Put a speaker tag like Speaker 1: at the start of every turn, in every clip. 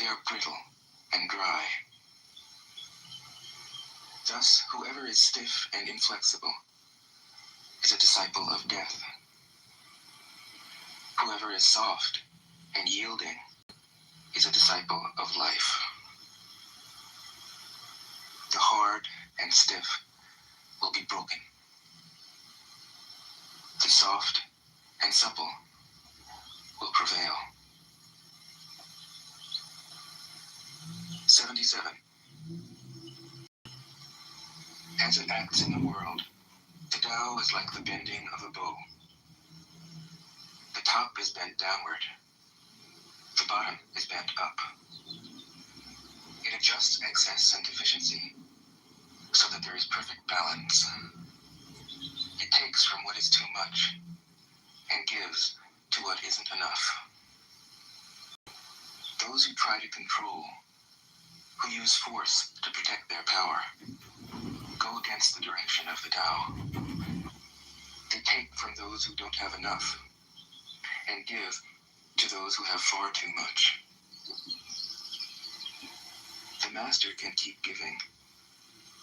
Speaker 1: are brittle and dry. Thus, whoever is stiff and inflexible is a disciple of death. Whoever is soft and yielding is a disciple of life. The hard and stiff will be broken. The soft and supple will prevail. 77. As it acts in the world, the Tao is like the bending of a bow. The top is bent downward. The bottom is bent up. It adjusts excess and deficiency so that there is perfect balance. It takes from what is too much and gives to what isn't enough. Those who try to control, who use force to protect their power, go against the direction of the Tao. They take from those who don't have enough and give to those who have far too much. The master can keep giving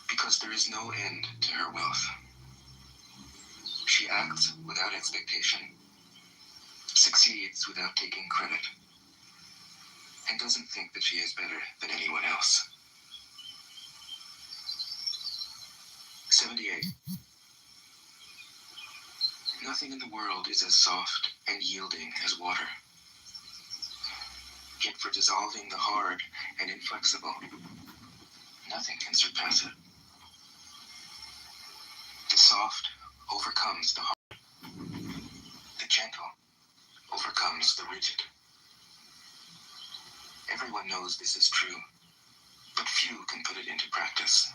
Speaker 1: because there is no end to her wealth. She acts without expectation, succeeds without taking credit, and doesn't think that she is better than anyone else. 78. Nothing in the world is as soft and yielding as water. Yet for dissolving the hard and inflexible, nothing can surpass it. The soft overcomes the hard. The gentle overcomes the rigid. Everyone knows this is true, but few can put it into practice.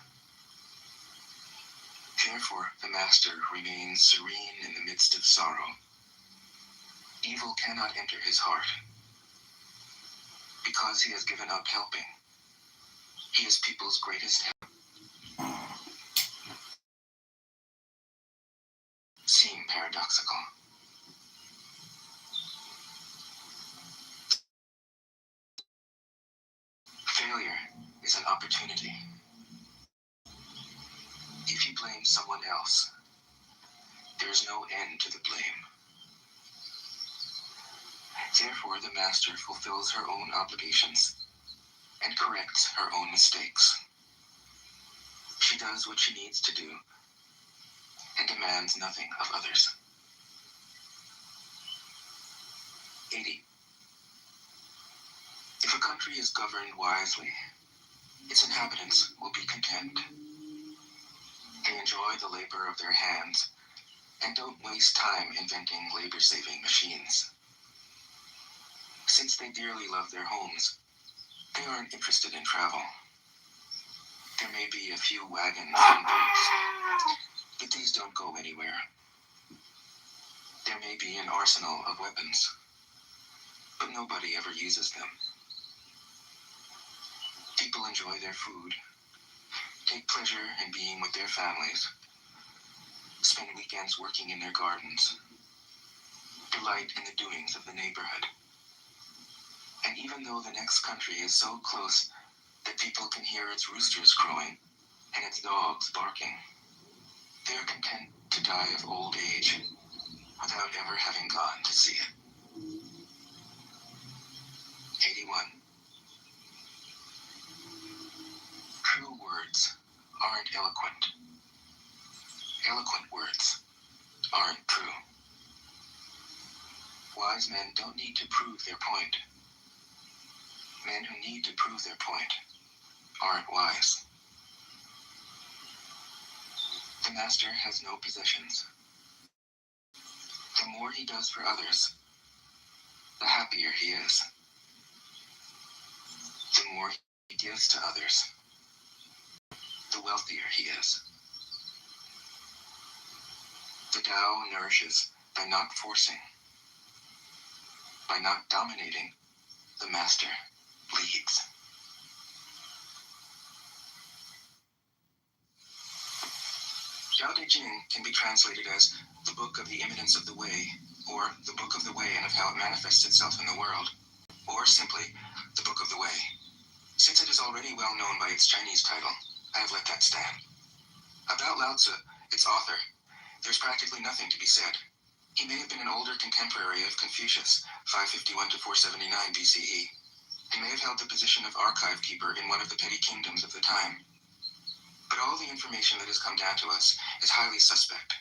Speaker 1: Therefore, the master remains serene in the midst of sorrow. Evil cannot enter his heart. Because he has given up helping, he is people's greatest help. Seem paradoxical. Failure is an opportunity. If you blame someone else, there is no end to the blame. Therefore, the master fulfills her own obligations and corrects her own mistakes. She does what she needs to do and demands nothing of others. 80. If a country is governed wisely, its inhabitants will be content. They enjoy the labor of their hands and don't waste time inventing labor-saving machines. Since they dearly love their homes, they aren't interested in travel. There may be a few wagons and boats, but these don't go anywhere. There may be an arsenal of weapons, but nobody ever uses them. People enjoy their food, take pleasure in being with their families, spend weekends working in their gardens, delight in the doings of the neighborhood. And even though the next country is so close that people can hear its roosters crowing and its dogs barking, they are content to die of old age without ever having gone to see it. 81. True words aren't eloquent. Eloquent words aren't true. Wise men don't need to prove their point. Men who need to prove their point aren't wise. The master has no possessions. The more he does for others, the happier he is. The more he gives to others, the wealthier he is. The Tao nourishes by not forcing. By not dominating, the master leads. Tao Te Ching can be translated as the book of the imminence of the way, or the book of the way and of how it manifests itself in the world, or simply the book of the way. already well known by its Chinese title, I have let that stand. About Lao Tzu, its author, there's practically nothing to be said. He may have been an older contemporary of Confucius, 551 to 479 BCE. He may have held the position of archive keeper in one of the petty kingdoms of the time. But all the information that has come down to us is highly suspect.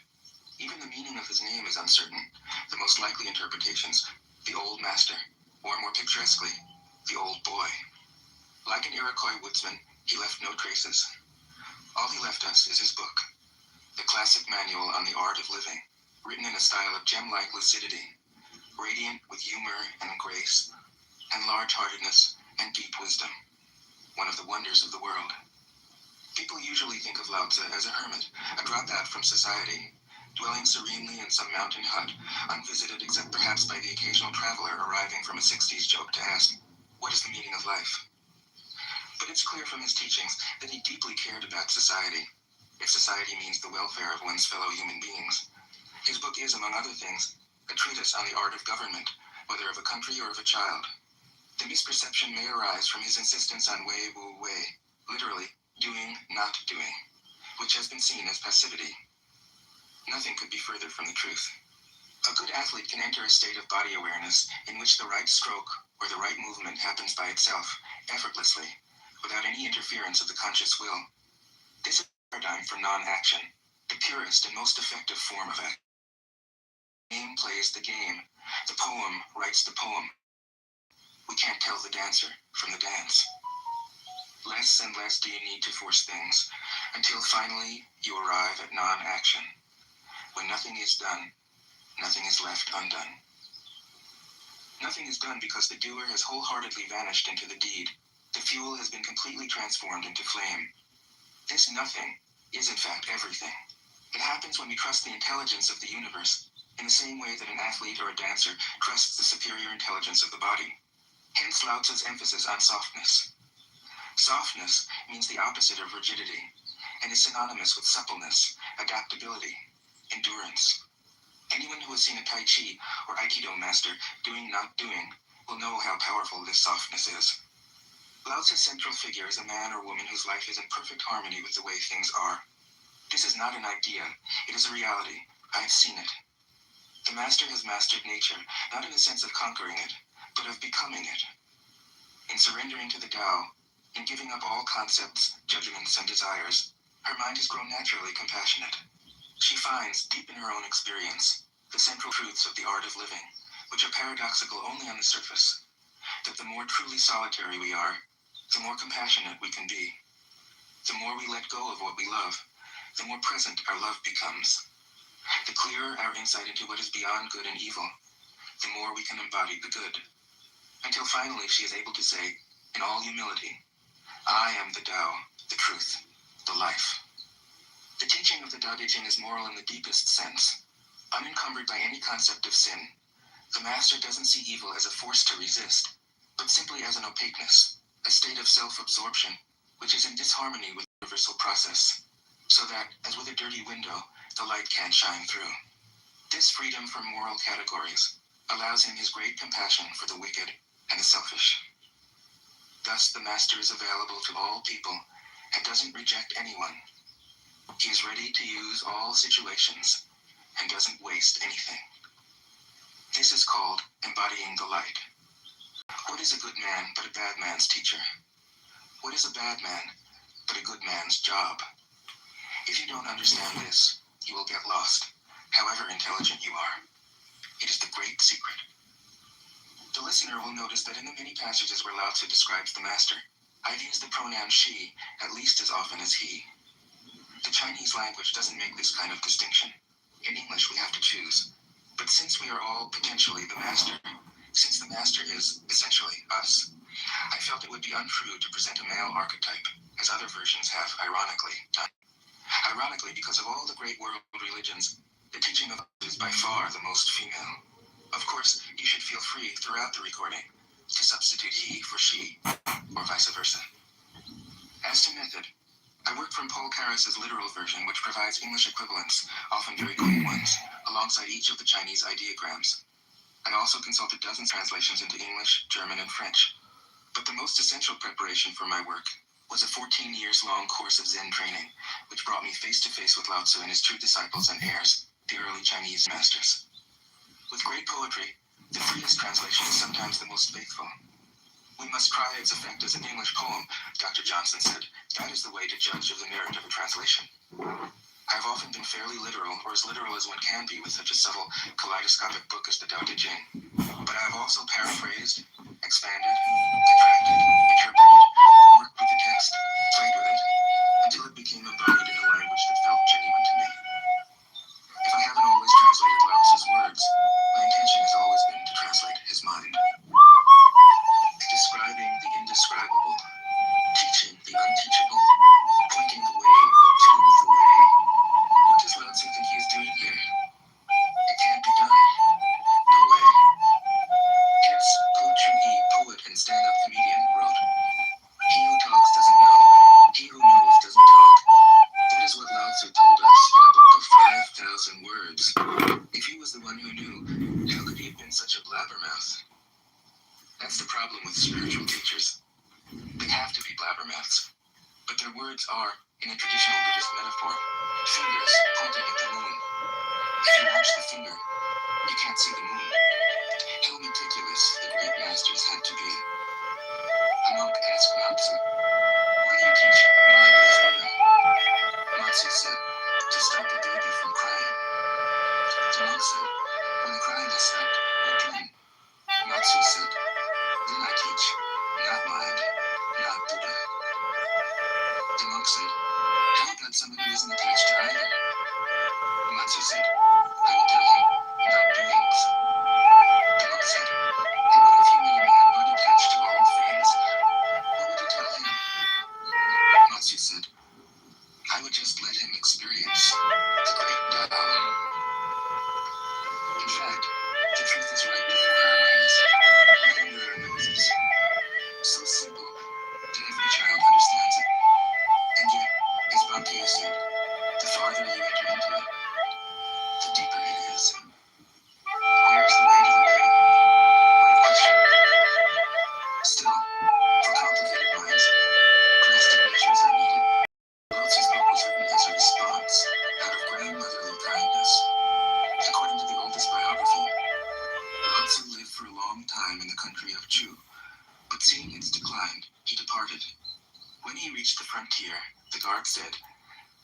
Speaker 1: Even the meaning of his name is uncertain. The most likely interpretations, the Old Master, or more picturesquely, the Old Boy. Like an Iroquois woodsman, he left no traces. All he left us is his book, the classic manual on the art of living, written in a style of gem-like lucidity, radiant with humor and grace, and large-heartedness and deep wisdom, one of the wonders of the world. People usually think of Lao Tzu as a hermit, a dropout from society, dwelling serenely in some mountain hut, unvisited except perhaps by the occasional traveler arriving from a 60s joke to ask, what is the meaning of life? But it's clear from his teachings that he deeply cared about society, if society means the welfare of one's fellow human beings. His book is, among other things, a treatise on the art of government, whether of a country or of a child. The misperception may arise from his insistence on wei wu wei, literally, doing, not doing, which has been seen as passivity. Nothing could be further from the truth. A good athlete can enter a state of body awareness in which the right stroke or the right movement happens by itself, effortlessly, without any interference of the conscious will. This is a paradigm for non-action, the purest and most effective form of action. The game plays the game. The poem writes the poem. We can't tell the dancer from the dance. Less and less do you need to force things, until finally you arrive at non-action. When nothing is done, nothing is left undone. Nothing is done because the doer has wholeheartedly vanished into the deed. The fuel has been completely transformed into flame. This nothing is in fact everything. It happens when we trust the intelligence of the universe, in the same way that an athlete or a dancer trusts the superior intelligence of the body. Hence Lao Tzu's emphasis on softness. Softness means the opposite of rigidity, and is synonymous with suppleness, adaptability, endurance. Anyone who has seen a Tai Chi or Aikido master doing not doing will know how powerful this softness is. Lao Tzu's central figure is a man or woman whose life is in perfect harmony with the way things are. This is not an idea, it is a reality. I have seen it. The master has mastered nature, not in the sense of conquering it, but of becoming it. In surrendering to the Tao, in giving up all concepts, judgments, and desires, her mind has grown naturally compassionate. She finds, deep in her own experience, the central truths of the art of living, which are paradoxical only on the surface, that the more truly solitary we are, the more compassionate we can be. The more we let go of what we love, the more present our love becomes. The clearer our insight into what is beyond good and evil, the more we can embody the good. Until finally she is able to say, in all humility, I am the Tao, the truth, the life. The teaching of the Tao Te Ching is moral in the deepest sense. Unencumbered by any concept of sin, the master doesn't see evil as a force to resist, but simply as an opaqueness, a state of self-absorption, which is in disharmony with the universal process, so that, as with a dirty window, the light can't shine through. This freedom from moral categories allows him his great compassion for the wicked and the selfish. Thus the master is available to all people and doesn't reject anyone. He is ready to use all situations and doesn't waste anything. This is called embodying the light. What is a good man but a bad man's teacher? What is a bad man but a good man's job? If you don't understand this, you will get lost, however intelligent you are. It is the great secret. The listener will notice that in the many passages where Lao Tzu describes the master, I've used the pronoun she at least as often as he. The Chinese language doesn't make this kind of distinction. In English, we have to choose. But since we are all potentially the master, since the master is essentially us, I felt it would be untrue to present a male archetype, as other versions have ironically done. Ironically, because of all the great world religions, the teaching of is by far the most female. Of course, you should feel free throughout the recording to substitute he for she, or vice versa. As to method, I worked from Paul Karas's literal version, which provides English equivalents, often very clean ones, alongside each of the Chinese ideograms. I also consulted dozens of translations into English, German, and French. But the most essential preparation for my work was a 14 years long course of Zen training, which brought me face to face with Lao Tzu and his true disciples and heirs, the early Chinese masters. With great poetry, the freest translation is sometimes the most faithful. We must try its effect as an English poem, Dr. Johnson said. That is the way to judge of the merit of a translation. I have often been fairly literal, or as literal as one can be with such a subtle, kaleidoscopic book as the Tao Te Ching. But I have also paraphrased, expanded, contracted, interpreted, worked with the text, played with it, until it became embodied in a language that felt genuine to me. If I haven't always translated Lao Tzu's words, my intention has always been to translate his mind. Describing the indescribable, teaching the unteachable, pointing the way to the way. What does Lao Tzu think he is doing here? It can't be done. No way. Hence, Po Chun-Yi, poet and stand-up comedian, wrote, "He who talks doesn't know. He who knows doesn't talk." That is what Lao Tzu told us in a book of 5,000 words. If he was the one who knew, how could he have been such a blabbermouth? That's the problem with spiritual teachers. They have to be blabbermouths. But their words are, in a traditional Buddhist metaphor, fingers pointing at the moon. If you watch the finger, you can't see the moon. How meticulous the great masters had to be. A monk asked Lao Tzu, "Why do you teach mind as Buddha?" Lao Tzu said, "To stop a baby from crying." The monk said, "When the crying has stopped, what then?" Lao Tzu said, "Then I teach, not mind, not Buddha." The monk said, "How about someone who isn't attached to either?" Lao Tzu said, "I will tell him, not doings." The monk said, "And what if you met a man unattached to all things? What would you tell him?" Lao Tzu said, "I would just let him experience the great Tao." In fact, the truth is right before our eyes, right under our noses. So simple that every child understands it. And yet, as Bhante said, the farther you enter into it, the deeper it is. Where is the way to the way? What a question. Still, for complicated minds, drastic measures are needed. Lao Tzu's book was written as a response out of grandmotherly kindness. According to the oldest biography, Lao Tzu lived for a long time in the country of Chu, but seeing its decline, he departed. When he reached the frontier, the guard said,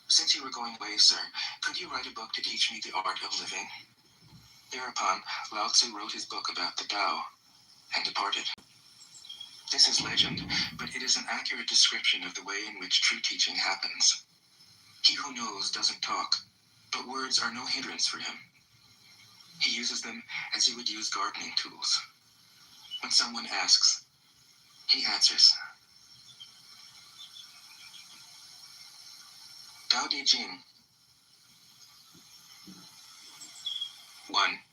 Speaker 1: "Since you were going away, sir, could you write a book to teach me the art of living?" Thereupon, Lao Tzu wrote his book about the Tao and departed. This is legend, but it is an accurate description of the way in which true teaching happens. He who knows doesn't talk, but words are no hindrance for him. He uses them as he would use gardening tools. When someone asks, he answers. Tao Te Ching. 1.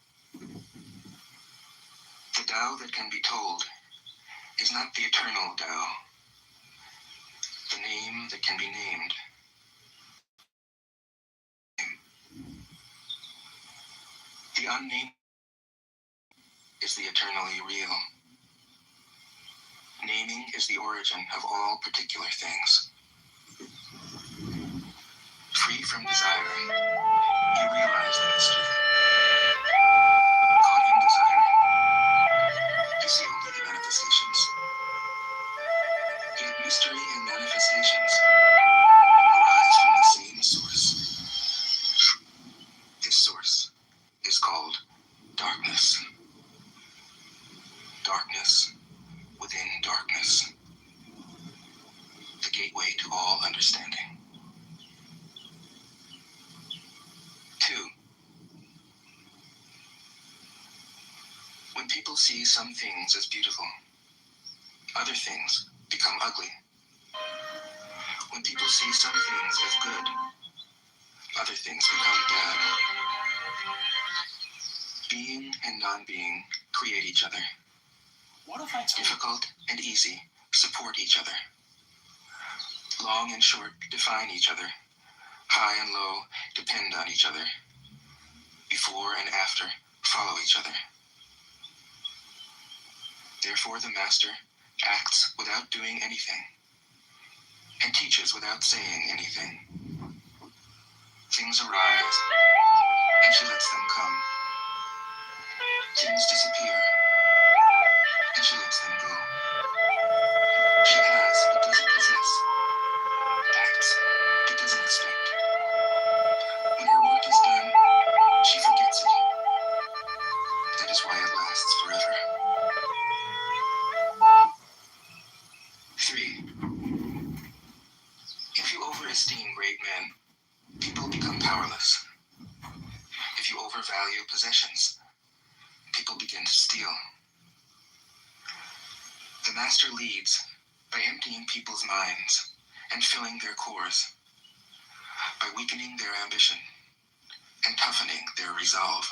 Speaker 1: The Tao that can be told is not the eternal Tao. The name that can be named. The unnamed is the eternally real. Naming is the origin of all particular things. Free from desire, you realize the mystery. Caught in desire, you see only the manifestations. Yet mystery and manifestations arise from the same source. This source is called darkness. Darkness within darkness. The gateway to all understanding. 2. When people see some things as beautiful, other things become ugly. When people see some things as good, other things become bad. Being and non-being create each other. Difficult and easy support each other. Long and short define each other. High and low depend on each other. Before and after follow each other. Therefore the master acts without doing anything, and teaches without saying anything. Things arise, and she lets them come. Things disappear, and she lets them go. She has but doesn't possess, acts but doesn't expect. When her work is done, she forgets it. That is why it lasts forever. 3. If you overesteem great men, people become powerless. If you overvalue possessions, people begin to steal. The master leads by emptying people's minds and filling their cores, by weakening their ambition and toughening their resolve.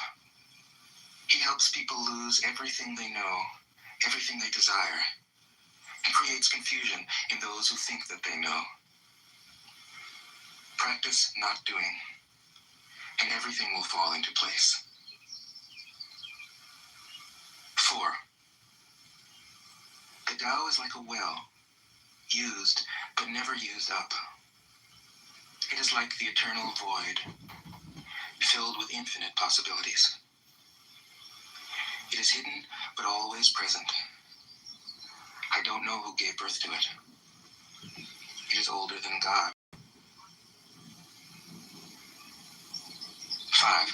Speaker 1: He helps people lose everything they know, everything they desire, and creates confusion in those who think that they know. Practice not doing, and everything will fall into place. 4. The Tao is like a well, used but never used up. It is like the eternal void, filled with infinite possibilities. It is hidden but always present. I don't know who gave birth to it. It is older than God. 5.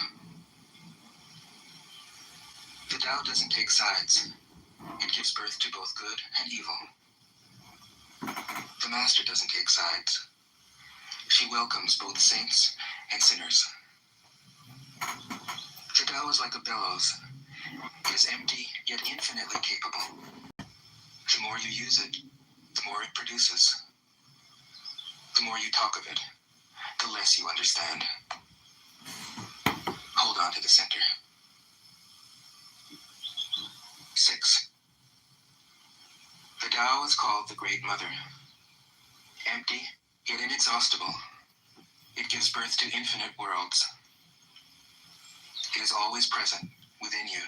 Speaker 1: The Tao doesn't take sides. It gives birth to both good and evil. The Master doesn't take sides. She welcomes both saints and sinners. The Tao is like a bellows. It is empty, yet infinitely capable. The more you use it, the more it produces. The more you talk of it, the less you understand. Hold on to the center. 6. The Tao is called the Great Mother. Empty, yet inexhaustible. It gives birth to infinite worlds. It is always present within you.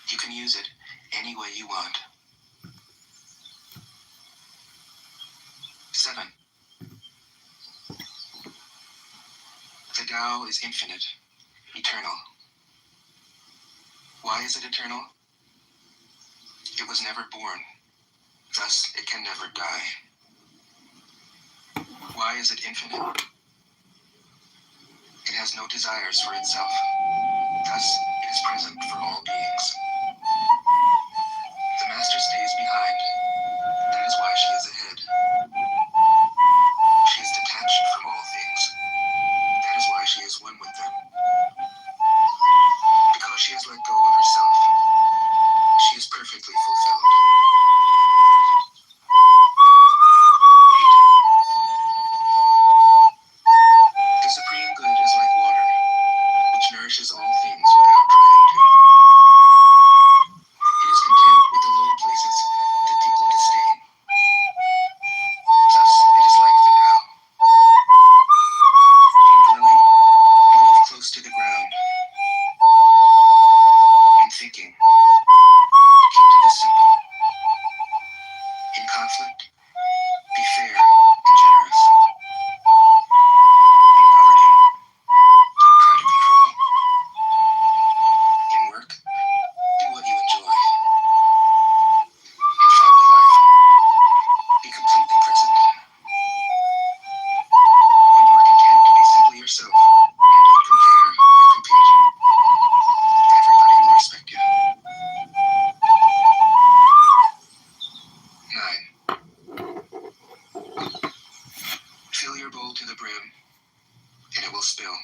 Speaker 1: You can use it any way you want. 7. The Tao is infinite, eternal. Why is it eternal? It was never born, thus it can never die. Why is it infinite? It has no desires for itself, thus it is present for all beings. The Master stays behind. That is why she is ahead. She is detached from all things. That is why she is one with them. Because she has let go of herself, she is perfectly fulfilled. 8. The supreme good is like water, which nourishes all things without trying to. It is content with the low places that people disdain. Thus, it is like the Tao. In dwelling, move close to the ground. In thinking, keep to the simple. In conflict, be fair and generous. In governing, don't try to control. In work, do what you enjoy. In family life, be completely present. When you are content to be simply yourself and don't compare or compete, everybody will respect you. 9. Fill your bowl to the brim, and it will spill.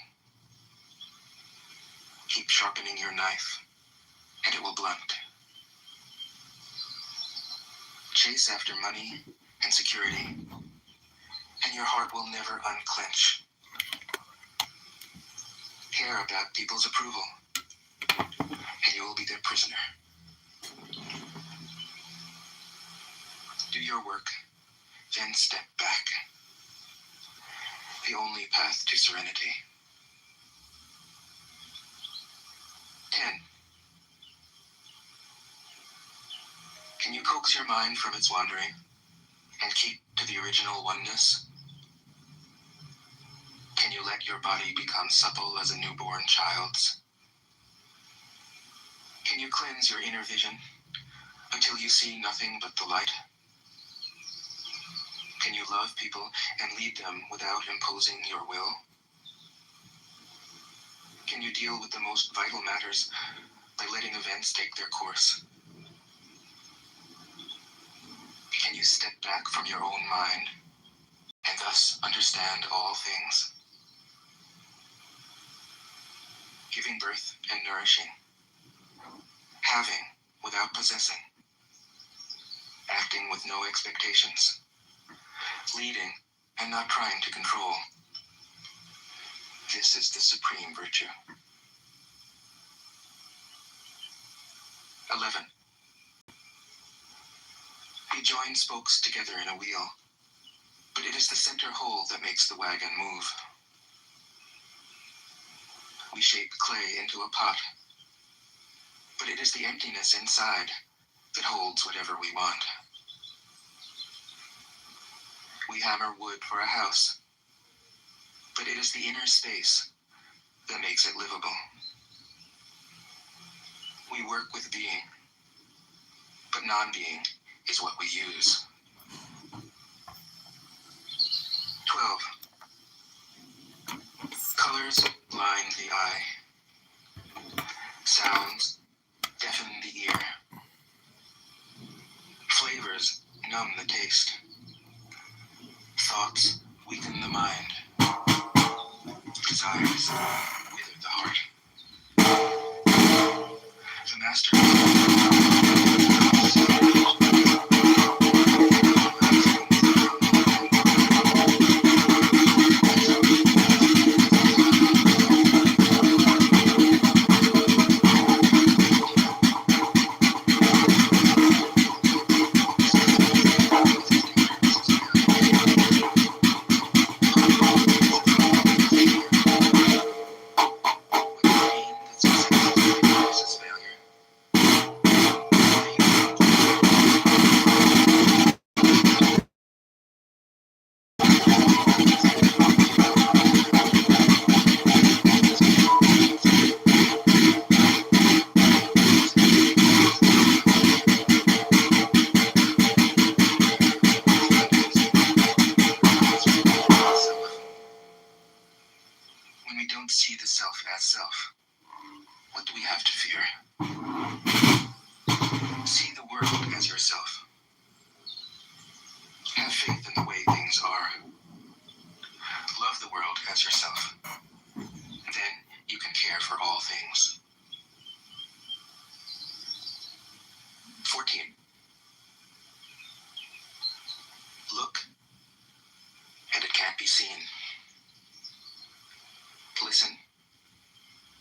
Speaker 1: Keep sharpening your knife, and it will blunt. Chase after money and security, and your heart will never unclench. Care about people's approval, and you will be their prisoner. Do your work, then step back. The only path to serenity. 10. Can you coax your mind from its wandering and keep to the original oneness? Can you let your body become supple as a newborn child's? Can you cleanse your inner vision until you see nothing but the light? Can you love people and lead them without imposing your will? Can you deal with the most vital matters by letting events take their course? Can you step back from your own mind and thus understand all things? Giving birth and nourishing, having without possessing, acting with no expectations, leading and not trying to control. This is the supreme virtue. 11. We join spokes together in a wheel, but it is the center hole that makes the wagon move. We shape clay into a pot, but it is the emptiness inside that holds whatever we want. We hammer wood for a house, but it is the inner space that makes it livable. We work with being, but non-being is what we use. 12. Colors blind the eye. Sounds deafen the ear. Flavors numb the taste. Thoughts weaken the mind. Desires wither the heart. The master when we don't see the self as self, what do we have to fear? See the world as yourself. Have faith in the way things are. Love the world as yourself. Then you can care for all things. 14. Look, and it can't be seen. Listen,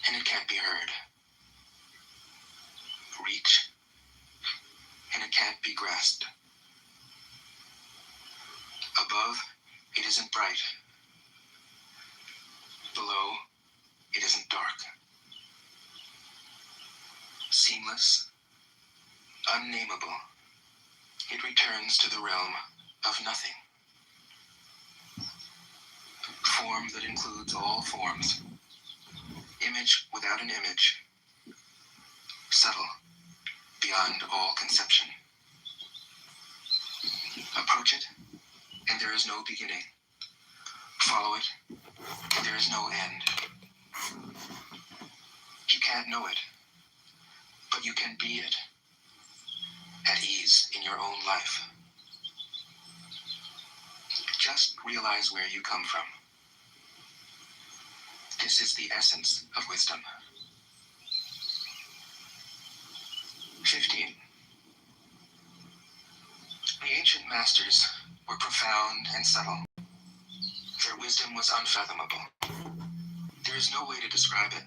Speaker 1: and it can't be heard. Reach, and it can't be grasped. Above, it isn't bright. Below, it isn't dark. Seamless, unnameable, it returns to the realm of nothing. Form that includes all forms. Image without an image. Subtle, beyond all conception. Approach it, and there is no beginning. Follow it, and there is no end. You can't know it, but you can be it, at ease in your own life. Just realize where you come from. This is the essence of wisdom. 15. The ancient masters were profound and subtle. Their wisdom was unfathomable. There is no way to describe it.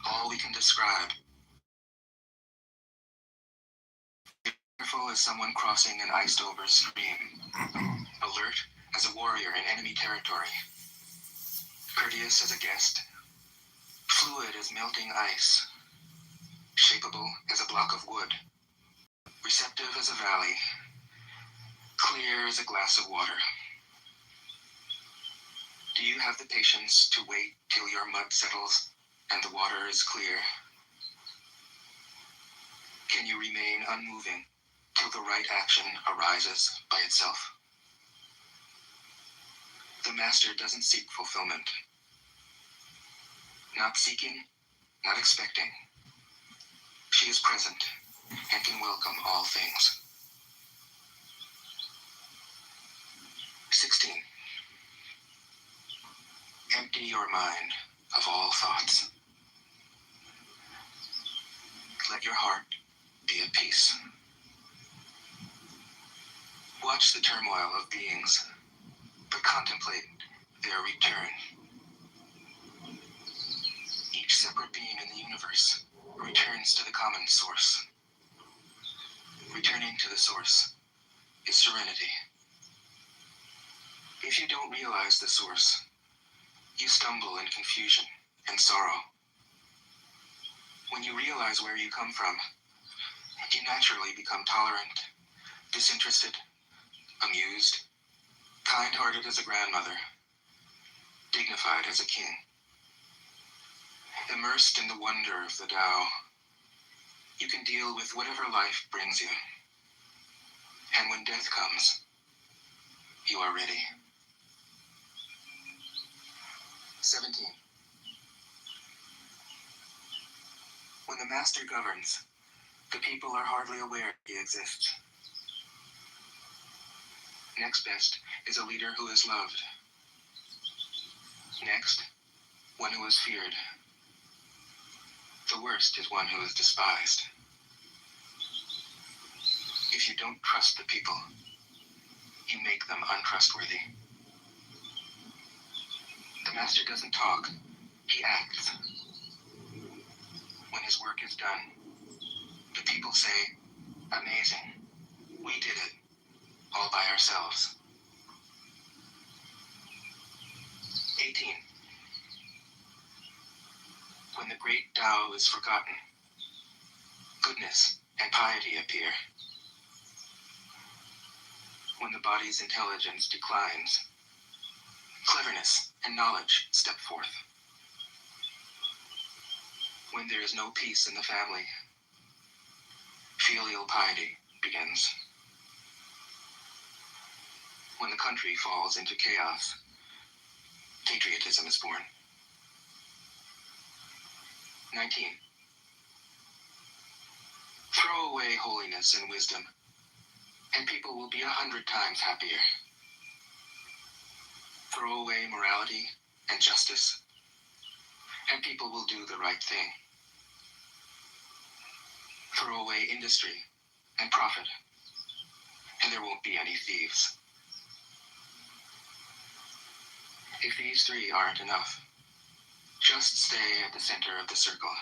Speaker 1: All we can describe is careful as someone crossing an iced-over stream, alert as a warrior in enemy territory, courteous as a guest, fluid as melting ice, shapeable as a block of wood, receptive as a valley, clear as a glass of water. Do you have the patience to wait till your mud settles and the water is clear? Can you remain unmoving till the right action arises by itself? The master doesn't seek fulfillment. Not seeking, not expecting. She is present and can welcome all things. 16. Empty your mind of all thoughts. Let your heart be at peace. Watch the turmoil of beings, but contemplate their return. Each separate being in the universe returns to the common source. Returning to the source is serenity. If you don't realize the source, you stumble in confusion and sorrow. When you realize where you come from, you naturally become tolerant, disinterested, amused, kind-hearted as a grandmother, dignified as a king. Immersed in the wonder of the Tao, you can deal with whatever life brings you. And when death comes, you are ready. 17. When the master governs, the people are hardly aware he exists. Next best is a leader who is loved. Next, one who is feared. The worst is one who is despised. If you don't trust the people, you make them untrustworthy. The master doesn't talk, he acts. When his work is done, the people say, "Amazing, we did it, all by ourselves." 18. When the great Tao is forgotten, goodness and piety appear. When the body's intelligence declines, cleverness and knowledge step forth. When there is no peace in the family, filial piety begins. When the country falls into chaos, patriotism is born. 19. Throw away holiness and wisdom, and people will be 100 times happier. Throw away morality and justice, and people will do the right thing. Throw away industry and profit, and there won't be any thieves. If these three aren't enough, just stay at the center of the circle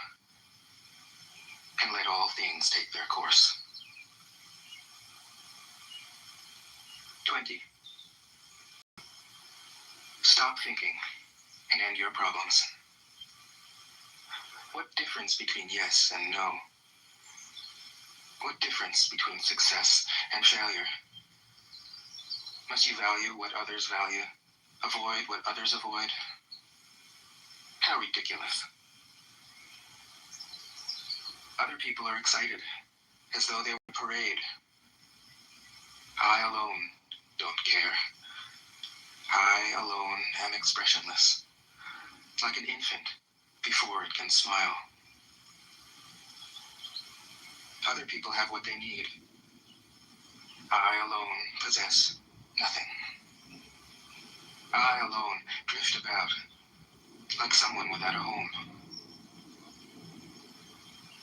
Speaker 1: and let all things take their course. 20. Stop thinking and end your problems. What difference between yes and no? What difference between success and failure? Must you value what others value, avoid what others avoid? How ridiculous. Other people are excited, as though they were a parade. I alone don't care. I alone am expressionless, like an infant before it can smile. Other people have what they need. I alone possess nothing. I alone drift about, like someone without a home.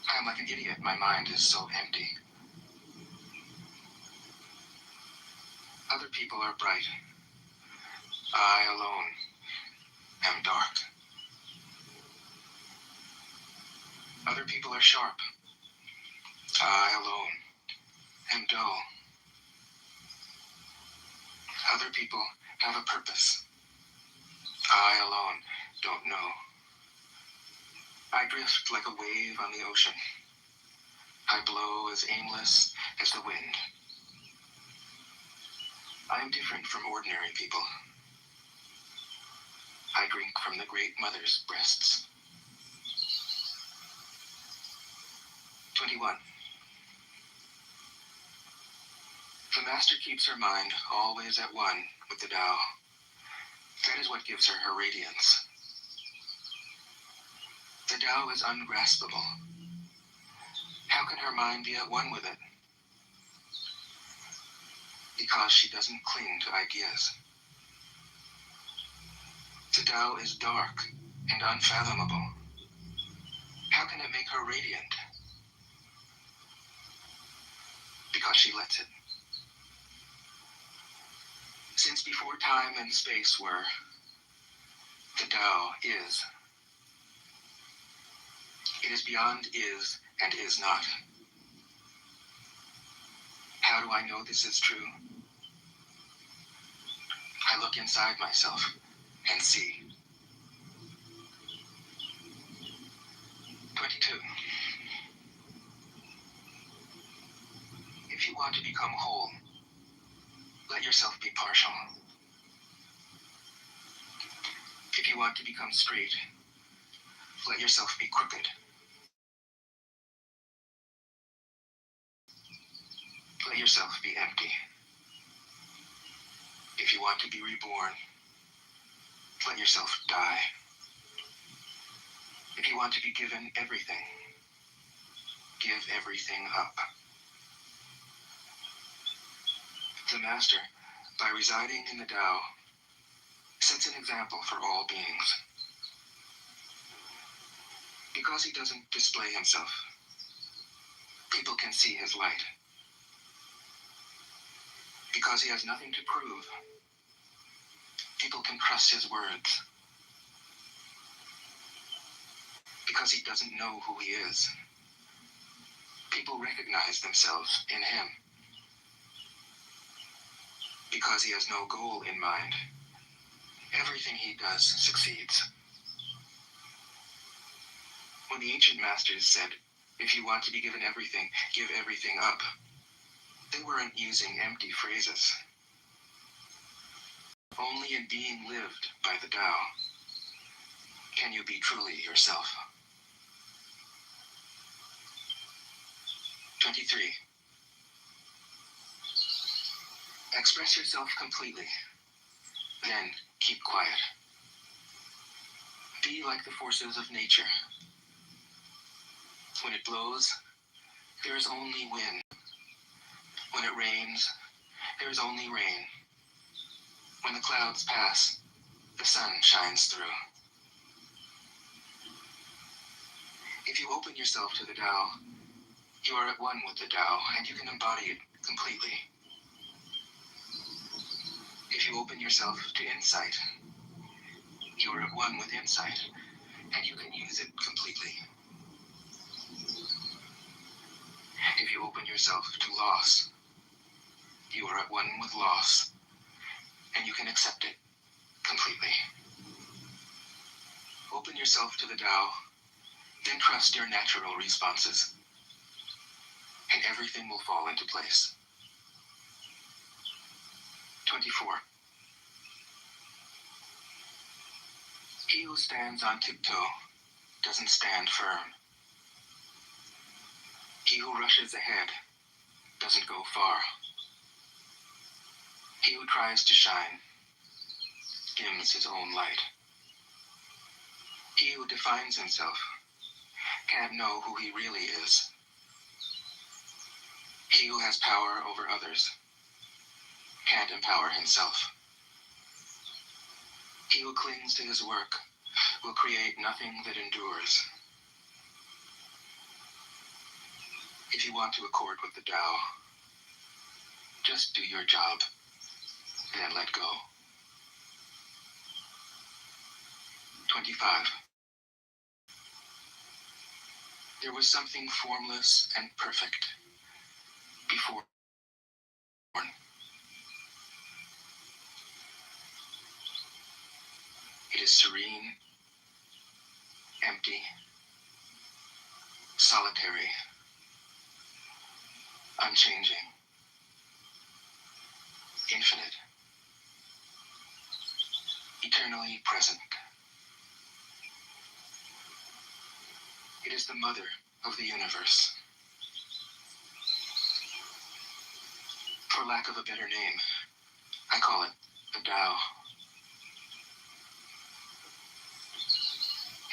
Speaker 1: I am like an idiot. My mind is so empty. Other people are bright. I alone am dark. Other people are sharp. I alone am dull. Other people have a purpose. I alone don't know. I drift like a wave on the ocean. I blow as aimless as the wind. I am different from ordinary people. I drink from the great mother's breasts. 21. The master keeps her mind always at one with the Tao. That is what gives her her radiance. The Tao is ungraspable. How can her mind be at one with it? Because she doesn't cling to ideas. The Tao is dark and unfathomable. How can it make her radiant? Because she lets it. Since before time and space were, the Tao is. It is beyond is and is not. How do I know this is true? I look inside myself and see. 22. If you want to become whole, let yourself be partial. If you want to become straight, let yourself be crooked. Let yourself be empty. If you want to be reborn, let yourself die. If you want to be given everything, give everything up. The Master, by residing in the Tao, sets an example for all beings. Because he doesn't display himself, people can see his light. Because he has nothing to prove, people can trust his words. Because he doesn't know who he is, people recognize themselves in him. Because he has no goal in mind, everything he does succeeds. When the ancient masters said, if you want to be given everything, give everything up, they weren't using empty phrases. Only in being lived by the Tao can you be truly yourself. 23. Express yourself completely, then keep quiet. Be like the forces of nature. When it blows, there is only wind. When it rains, there is only rain. When the clouds pass, the sun shines through. If you open yourself to the Tao, you are at one with the Tao, and you can embody it completely. If you open yourself to insight, you are at one with insight, and you can use it completely. If you open yourself to loss, you are at one with loss, and you can accept it completely. Open yourself to the Tao, then trust your natural responses, and everything will fall into place. 24. He who stands on tiptoe doesn't stand firm. He who rushes ahead doesn't go far. He who tries to shine dims his own light. He who defines himself can't know who he really is. He who has power over others can't empower himself. He who clings to his work will create nothing that endures. If you want to accord with the Tao, just do your job, then let go. 25. There was something formless and perfect before. It is serene, empty, solitary, unchanging, infinite, eternally present. It is the mother of the universe. For lack of a better name, I call it the Tao.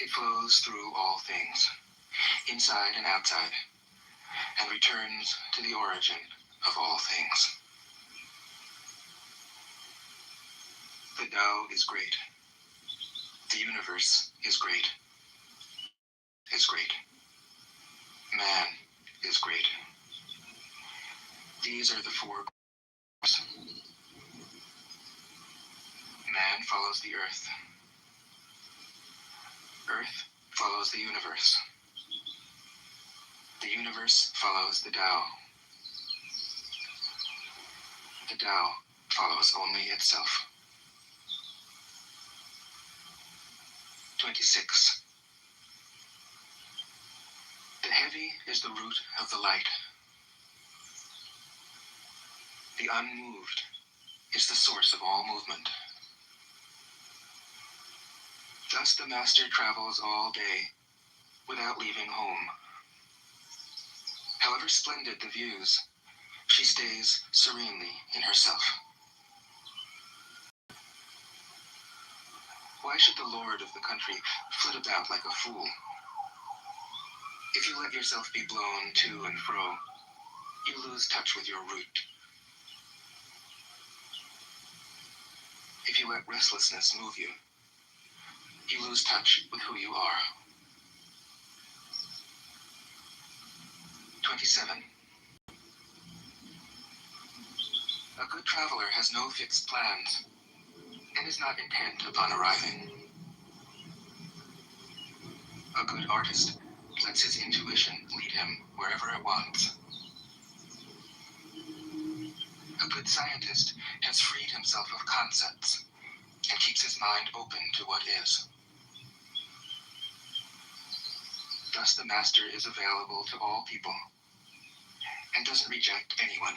Speaker 1: It flows through all things, inside and outside, and returns to the origin of all things. The Tao is great. The universe is great. Is great. Man is great. These are the four groups. Man follows the earth. Earth follows the universe. The universe follows the Tao. The Tao follows only itself. 26. The heavy is the root of the light. The unmoved is the source of all movement. Thus the master travels all day without leaving home. However splendid the views, she stays serenely in herself. Why should the lord of the country flit about like a fool? If you let yourself be blown to and fro, you lose touch with your root. If you let restlessness move you, you lose touch with who you are. 27. A good traveler has no fixed plans and is not intent upon arriving. A good artist lets his intuition lead him wherever it wants. A good scientist has freed himself of concepts and keeps his mind open to what is. Thus the master is available to all people and doesn't reject anyone.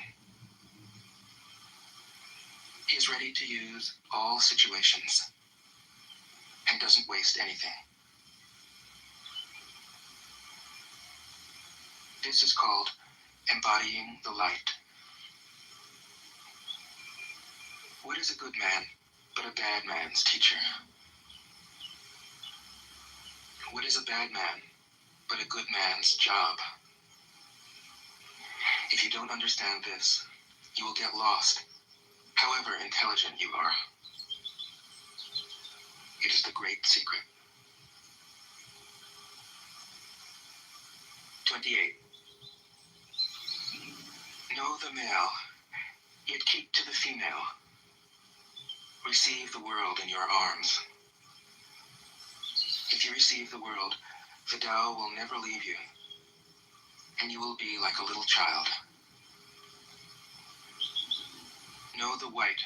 Speaker 1: He is ready to use all situations and doesn't waste anything. This is called embodying the light. What is a good man but a bad man's teacher? What is a bad man but a good man's job? If you don't understand this, you will get lost, however intelligent you are. It is the great secret. 28. Know the male, yet keep to the female. Receive the world in your arms. If you receive the world, the Tao will never leave you, and you will be like a little child. Know the white,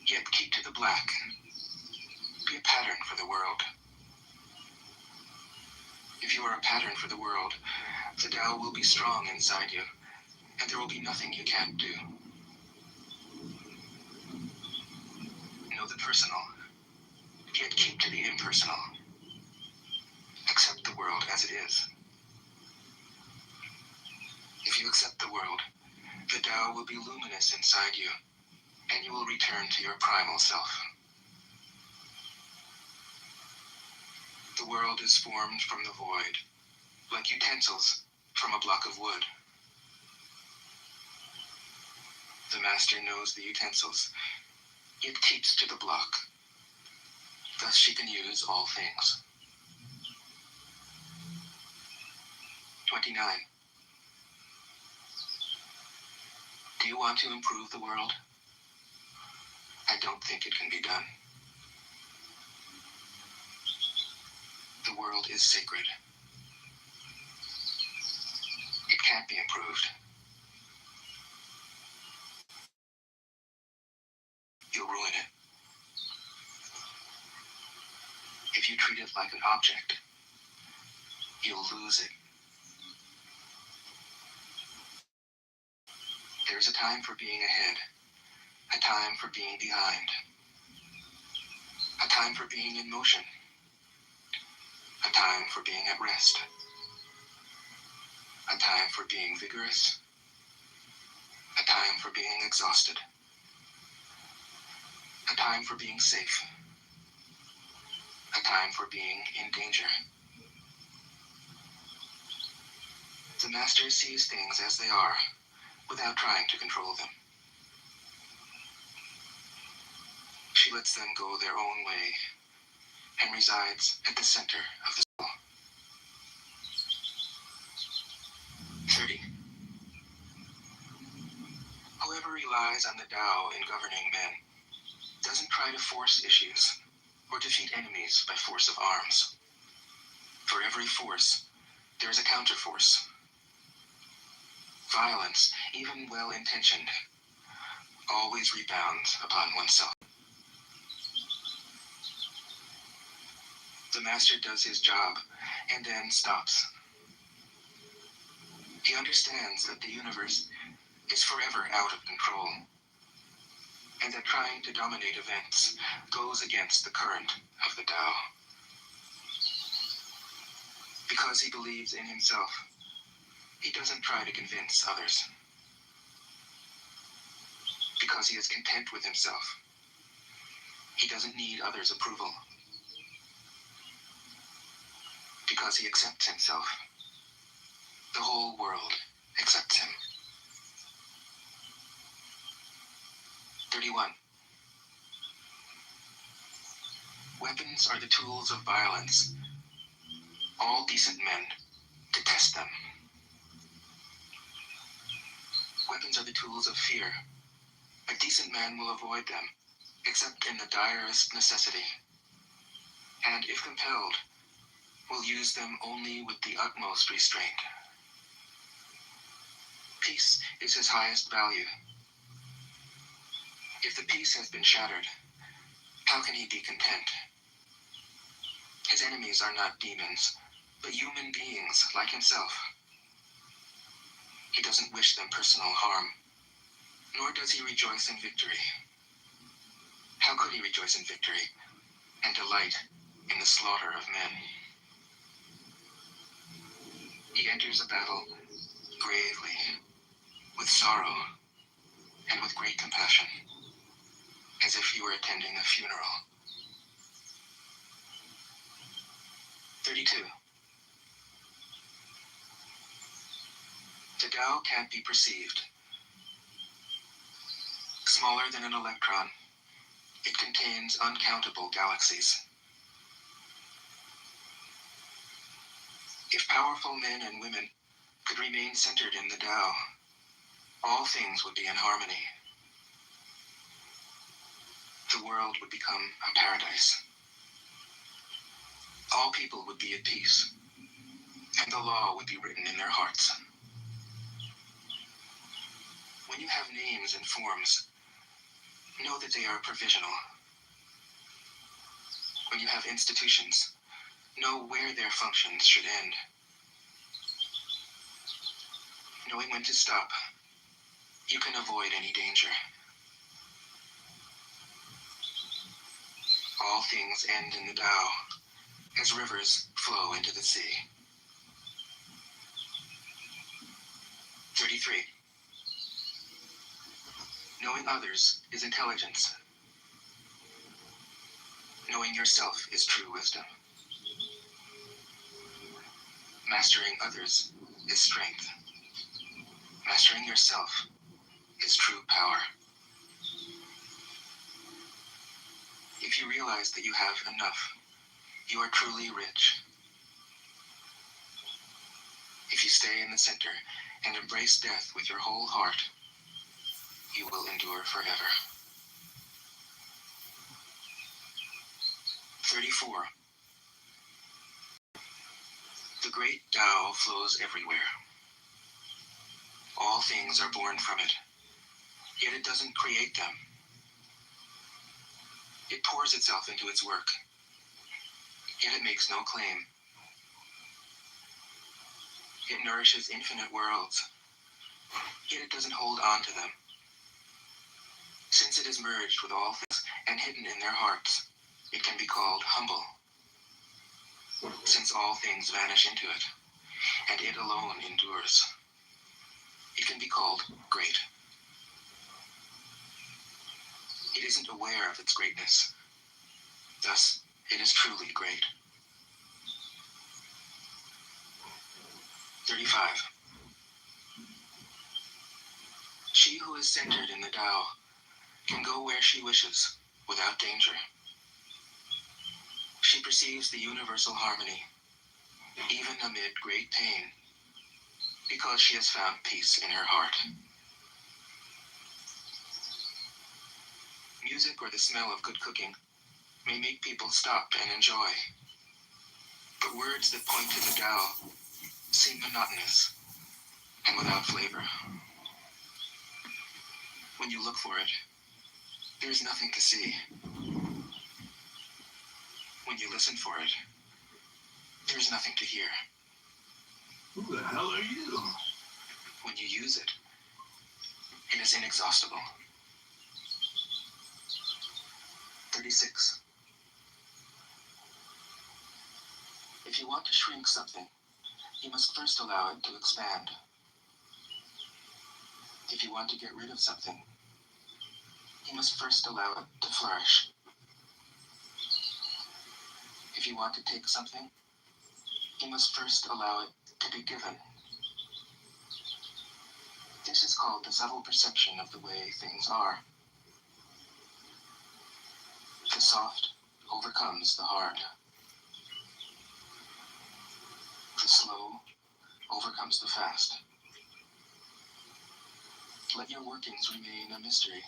Speaker 1: yet keep to the black. Be a pattern for the world. If you are a pattern for the world, the Tao will be strong inside you, and there will be nothing you can't do. Know the personal, yet keep to the impersonal. Accept the world as it is. If you accept the world, the Tao will be luminous inside you, and you will return to your primal self. The world is formed from the void, like utensils from a block of wood. The master knows the utensils, yet keeps to the block. Thus she can use all things. 29. Do you want to improve the world? I don't think it can be done. The world is sacred. It can't be improved. You'll ruin it. If you treat it like an object, you'll lose it. There is a time for being ahead, a time for being behind, a time for being in motion, a time for being at rest, a time for being vigorous, a time for being exhausted, a time for being safe, a time for being in danger. The Master sees things as they are, without trying to control them. She lets them go their own way, and resides at the center of the soul. 30. Whoever relies on the Tao in governing men doesn't try to force issues or defeat enemies by force of arms. For every force, there is a counterforce. Violence, even well-intentioned, always rebounds upon oneself. The Master does his job and then stops. He understands that the universe is forever out of control, and that trying to dominate events goes against the current of the Tao. Because he believes in himself, he doesn't try to convince others. Because he is content with himself, he doesn't need others' approval. Because he accepts himself, the whole world accepts him. 31. Weapons are the tools of violence. All decent men detest them. Weapons are the tools of fear. A decent man will avoid them, except in the direst necessity, and if compelled, will use them only with the utmost restraint. Peace is his highest value. If the peace has been shattered, how can he be content? His enemies are not demons, but human beings like himself. He doesn't wish them personal harm, nor does he rejoice in victory. How could he rejoice in victory and delight in the slaughter of men? He enters a battle gravely, with sorrow, and with great compassion, as if he were attending a funeral. 32. The Tao can't be perceived. Smaller than an electron, it contains uncountable galaxies. If powerful men and women could remain centered in the Tao, all things would be in harmony. The world would become a paradise. All people would be at peace, and the law would be written in their hearts. When you have names and forms, know that they are provisional. When you have institutions, know where their functions should end. Knowing when to stop, you can avoid any danger. All things end in the Tao, as rivers flow into the sea. 33. Knowing others is intelligence. Knowing yourself is true wisdom. Mastering others is strength. Mastering yourself is true power. If you realize that you have enough, you are truly rich. If you stay in the center and embrace death with your whole heart, you will endure forever. 34. The great Tao flows everywhere. All things are born from it, yet it doesn't create them. It pours itself into its work, yet it makes no claim. It nourishes infinite worlds, yet it doesn't hold on to them. Since it is merged with all things and hidden in their hearts, it can be called humble. Since all things vanish into it, and it alone endures, it can be called great. It isn't aware of its greatness, thus it is truly great. 35. She who is centered in the Tao can go where she wishes without danger. She perceives the universal harmony, even amid great pain, because she has found peace in her heart. Music or the smell of good cooking may make people stop and enjoy, but words that point to the Tao seem monotonous and without flavor. When you look for it, there is nothing to see. When you listen for it, there is nothing to hear.
Speaker 2: Who the hell are you?
Speaker 1: When you use it, it is inexhaustible. 36. If you want to shrink something, you must first allow it to expand. If you want to get rid of something, you must first allow it to flourish. If you want to take something, you must first allow it to be given. This is called the subtle perception of the way things are. The soft overcomes the hard. The slow overcomes the fast. Let your workings remain a mystery.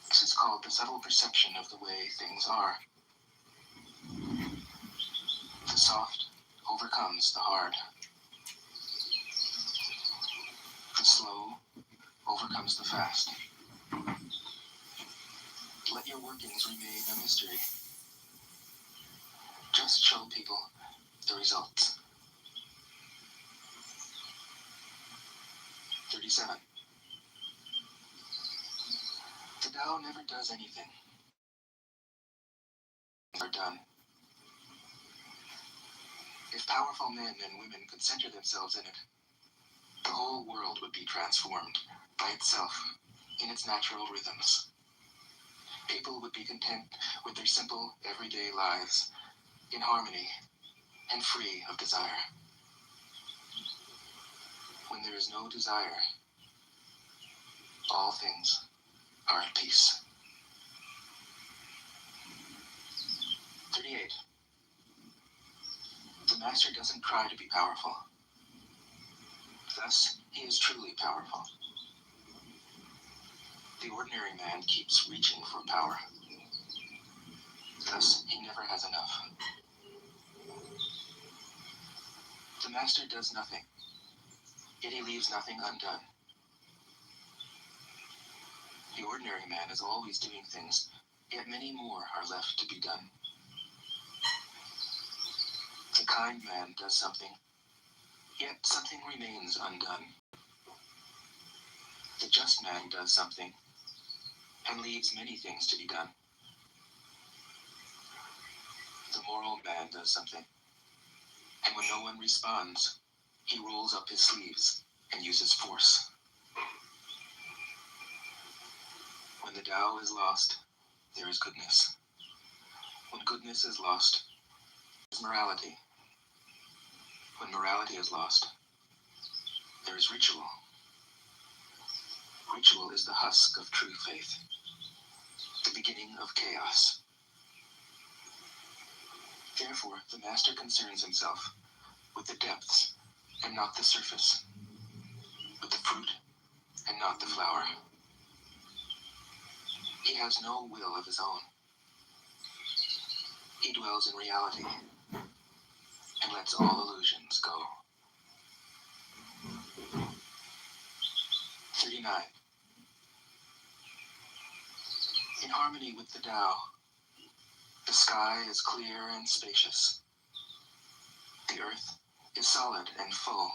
Speaker 1: This is called the subtle perception of the way things are. The soft overcomes the hard. The slow overcomes the fast. Let your workings remain a mystery. Just show people the results. 37. The Tao never does anything. Are done. If powerful men and women could center themselves in it, the whole world would be transformed by itself in its natural rhythms. People would be content with their simple, everyday lives, in harmony and free of desire. When there is no desire, all things are at peace. 38. The master doesn't try to be powerful. Thus, he is truly powerful. The ordinary man keeps reaching for power. Thus, he never has enough. The master does nothing, yet he leaves nothing undone. The ordinary man is always doing things, yet many more are left to be done. The kind man does something, yet something remains undone. The just man does something, and leaves many things to be done. The moral man does something, and when no one responds, he rolls up his sleeves and uses force. When the Tao is lost, there is goodness. When goodness is lost, there is morality. When morality is lost, there is ritual. Ritual is the husk of true faith, the beginning of chaos. Therefore, the master concerns himself with the depths and not the surface, with the fruit and not the flower. He has no will of his own. He dwells in reality and lets all illusions go. 39. In harmony with the Tao, the sky is clear and spacious. The earth is solid and full.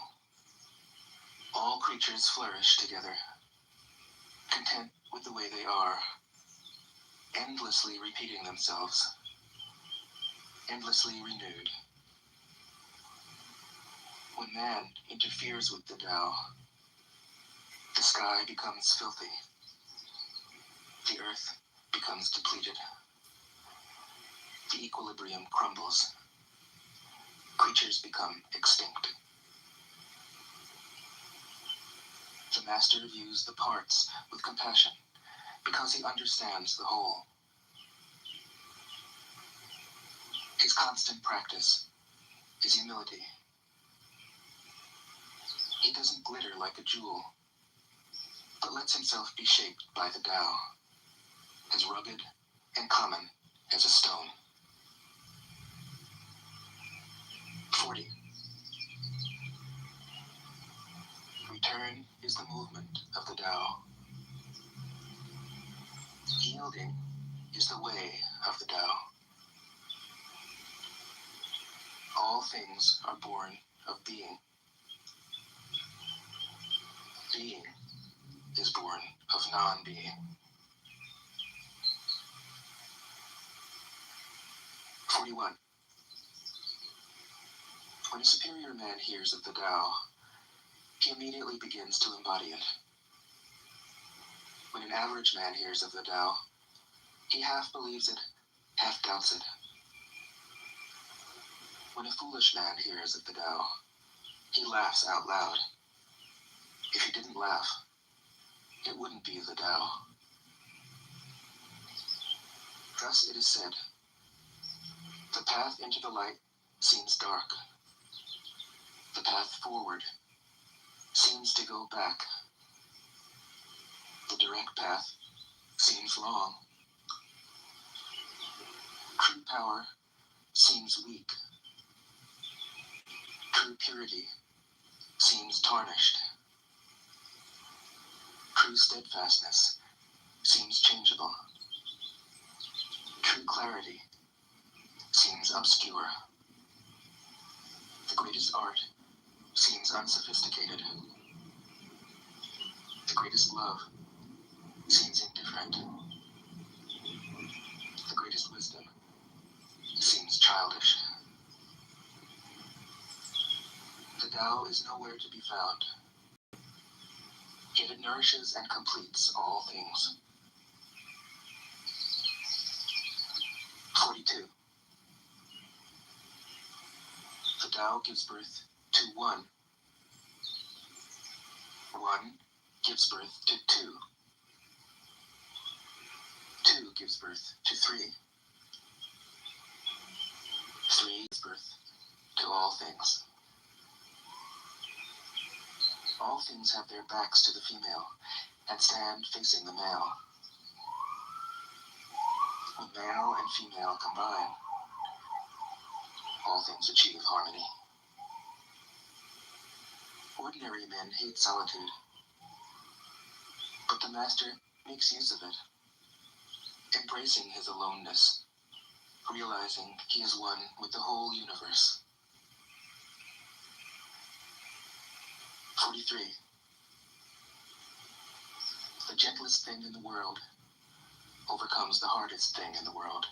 Speaker 1: All creatures flourish together, content with the way they are, endlessly repeating themselves, endlessly renewed. When man interferes with the Tao, the sky becomes filthy, the earth becomes depleted, the equilibrium crumbles, creatures become extinct. The master views the parts with compassion because he understands the whole. His constant practice is humility. He doesn't glitter like a jewel, but lets himself be shaped by the Tao, as rugged and common as a stone. 40. Return is the movement of the Tao. Yielding is the way of the Tao. All things are born of being. Being is born of non-being. 41. When a superior man hears of the Tao, he immediately begins to embody it. When an average man hears of the Tao, he half believes it, half doubts it. When a foolish man hears of the Tao, he laughs out loud. If he didn't laugh, it wouldn't be the Tao. Thus it is said, the path into the light seems dark. The path forward seems to go back. The direct path seems long. True power seems weak. True purity seems tarnished. True steadfastness seems changeable. True clarity seems obscure. The greatest art seems unsophisticated. The greatest love seems indifferent. The greatest wisdom seems childish. The Tao is nowhere to be found, yet it nourishes and completes all things. 42. The Tao gives birth to one. One gives birth to two. Two gives birth to three. Three gives birth to all things. All things have their backs to the female and stand facing the male. When male and female combine, all things achieve harmony. Ordinary men hate solitude, but the master makes use of it, embracing his aloneness, realizing he is one with the whole universe. 43. The gentlest thing in the world overcomes the hardest thing in the world.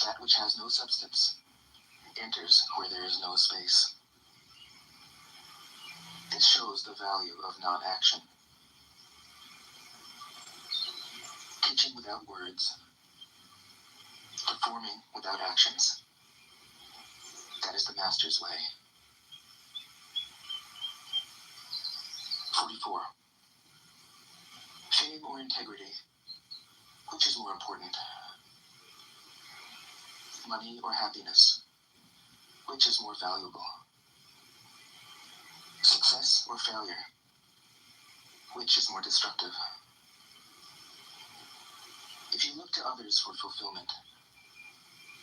Speaker 1: That which has no substance enters where there is no space. This shows the value of non-action. Teaching without words, performing without actions. That is the master's way. 44. Fame or integrity, which is more important? Money or happiness, which is more valuable? Success or failure, which is more destructive? If you look to others for fulfillment,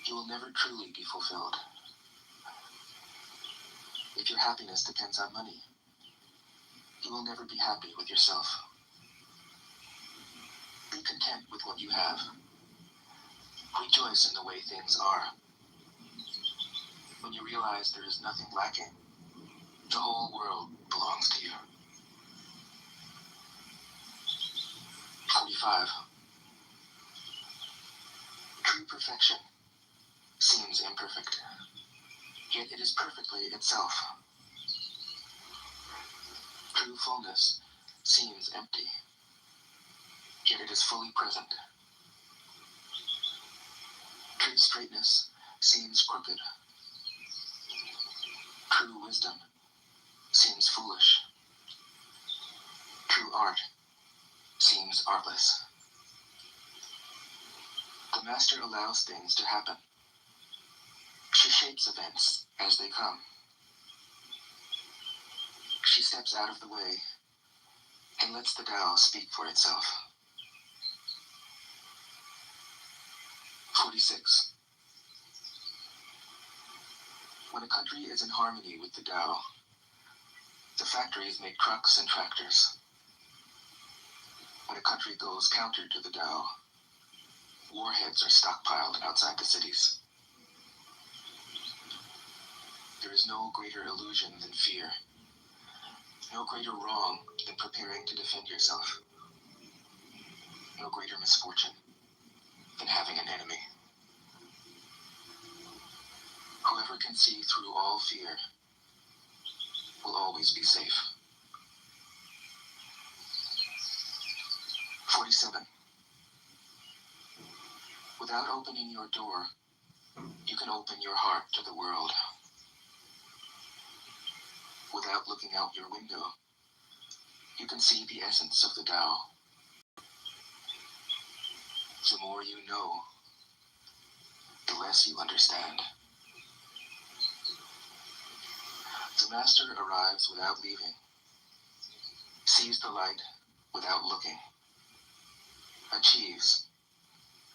Speaker 1: you will never truly be fulfilled. If your happiness depends on money, you will never be happy with yourself. Be content with what you have. Rejoice in the way things are. When you realize there is nothing lacking, The whole world belongs to you. 45. True perfection seems imperfect, yet it is perfectly itself. True fullness seems empty, yet it is fully present. True straightness seems crooked. True wisdom seems foolish. True art seems artless. The Master allows things to happen. She shapes events as they come. She steps out of the way and lets the Tao speak for itself. 46. When a country is in harmony with the Tao, the factories make trucks and tractors. When a country goes counter to the Tao, warheads are stockpiled outside the cities. There is no greater illusion than fear, no greater wrong than preparing to defend yourself, no greater misfortune than having an enemy. Whoever can see through all fear will always be safe. 47. Without opening your door, you can open your heart to the world. Without looking out your window, you can see the essence of the Tao. The more you know, the less you understand. The Master arrives without leaving, sees the light without looking, achieves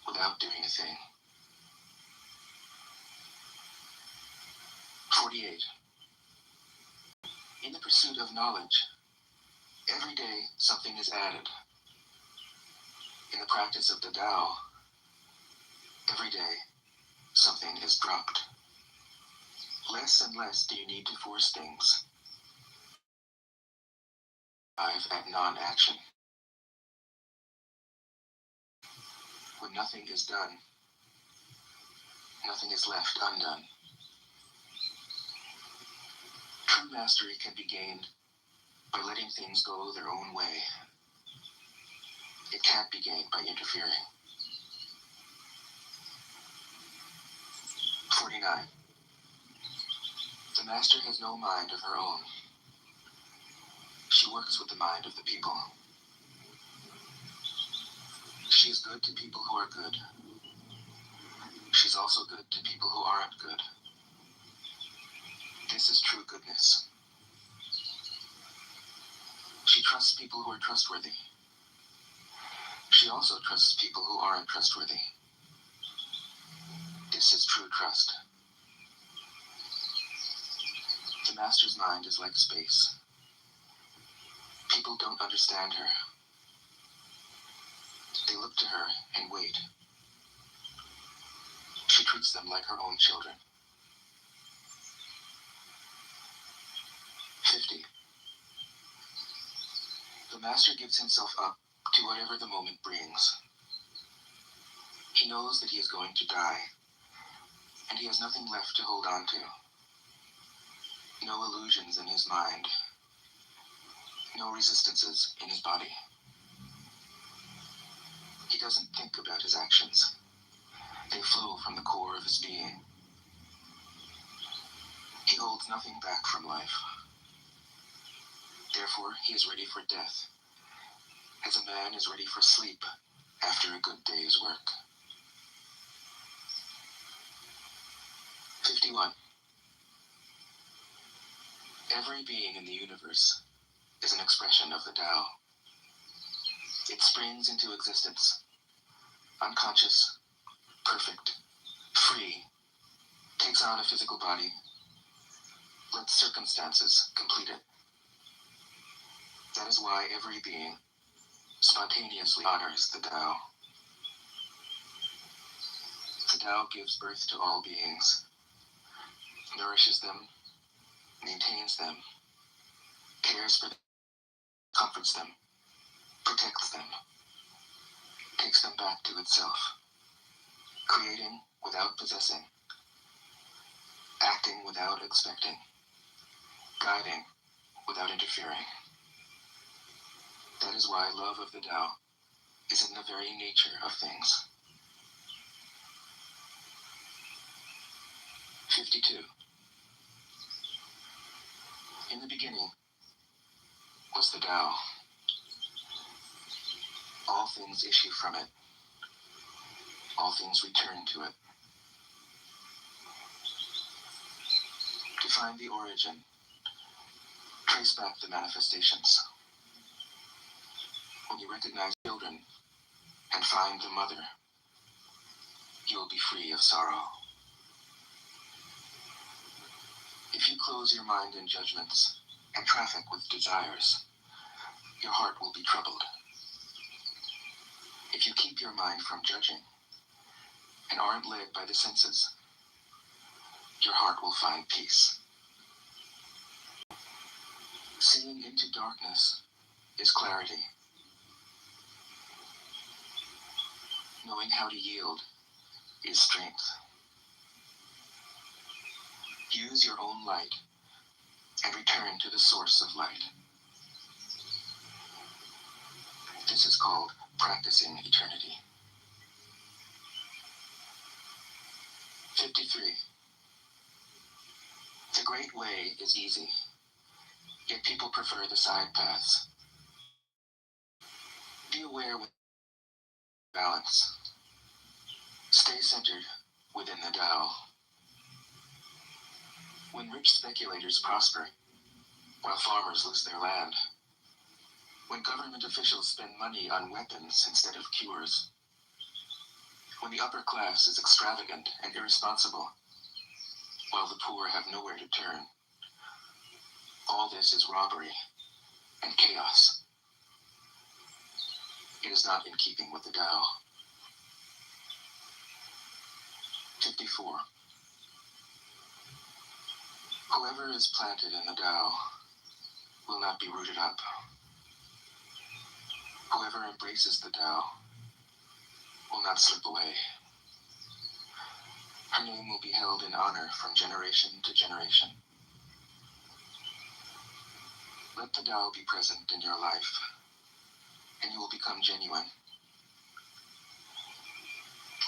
Speaker 1: without doing a thing. 48. In the pursuit of knowledge, every day something is added. In the practice of the Tao, every day something is dropped. Less and less do you need to force things. Arrive at non-action. When nothing is done, nothing is left undone. True mastery can be gained by letting things go their own way. It can't be gained by interfering. 49. The Master has no mind of her own. She works with the mind of the people. She is good to people who are good. She's also good to people who aren't good. This is true goodness. She trusts people who are trustworthy. She also trusts people who aren't trustworthy. This is true trust. The Master's mind is like space. People don't understand her. They look to her and wait. She treats them like her own children. 50. The Master gives himself up to whatever the moment brings. He knows that he is going to die, and he has nothing left to hold on to. No illusions in his mind. No resistances in his body. He doesn't think about his actions. They flow from the core of his being. He holds nothing back from life. Therefore, he is ready for death, as a man is ready for sleep after a good day's work. 51. Every being in the universe is an expression of the Tao. It springs into existence, unconscious, perfect, free, takes on a physical body, lets circumstances complete it. That is why every being spontaneously honors the Tao. The Tao gives birth to all beings, nourishes them, maintains them, cares for them, comforts them, protects them, takes them back to itself, creating without possessing, acting without expecting, guiding without interfering. That is why love of the Tao is in the very nature of things. 52. In the beginning was the Tao. All things issue from it. All things return to it. To find the origin, trace back the manifestations. When you recognize children and find the mother, you will be free of sorrow. If you close your mind in judgments and traffic with desires, your heart will be troubled. If you keep your mind from judging and aren't led by the senses, your heart will find peace. Seeing into darkness is clarity. Knowing how to yield is strength. Use your own light and return to the source of light. This is called practicing eternity. 53. The great way is easy, yet people prefer the side paths. Be aware with balance. Stay centered within the Tao. When rich speculators prosper, while farmers lose their land, when government officials spend money on weapons instead of cures, when the upper class is extravagant and irresponsible, while the poor have nowhere to turn, all this is robbery and chaos. It is not in keeping with the Tao. 54. Whoever is planted in the Tao will not be rooted up. Whoever embraces the Tao will not slip away. Her name will be held in honor from generation to generation. Let the Tao be present in your life, and you will become genuine.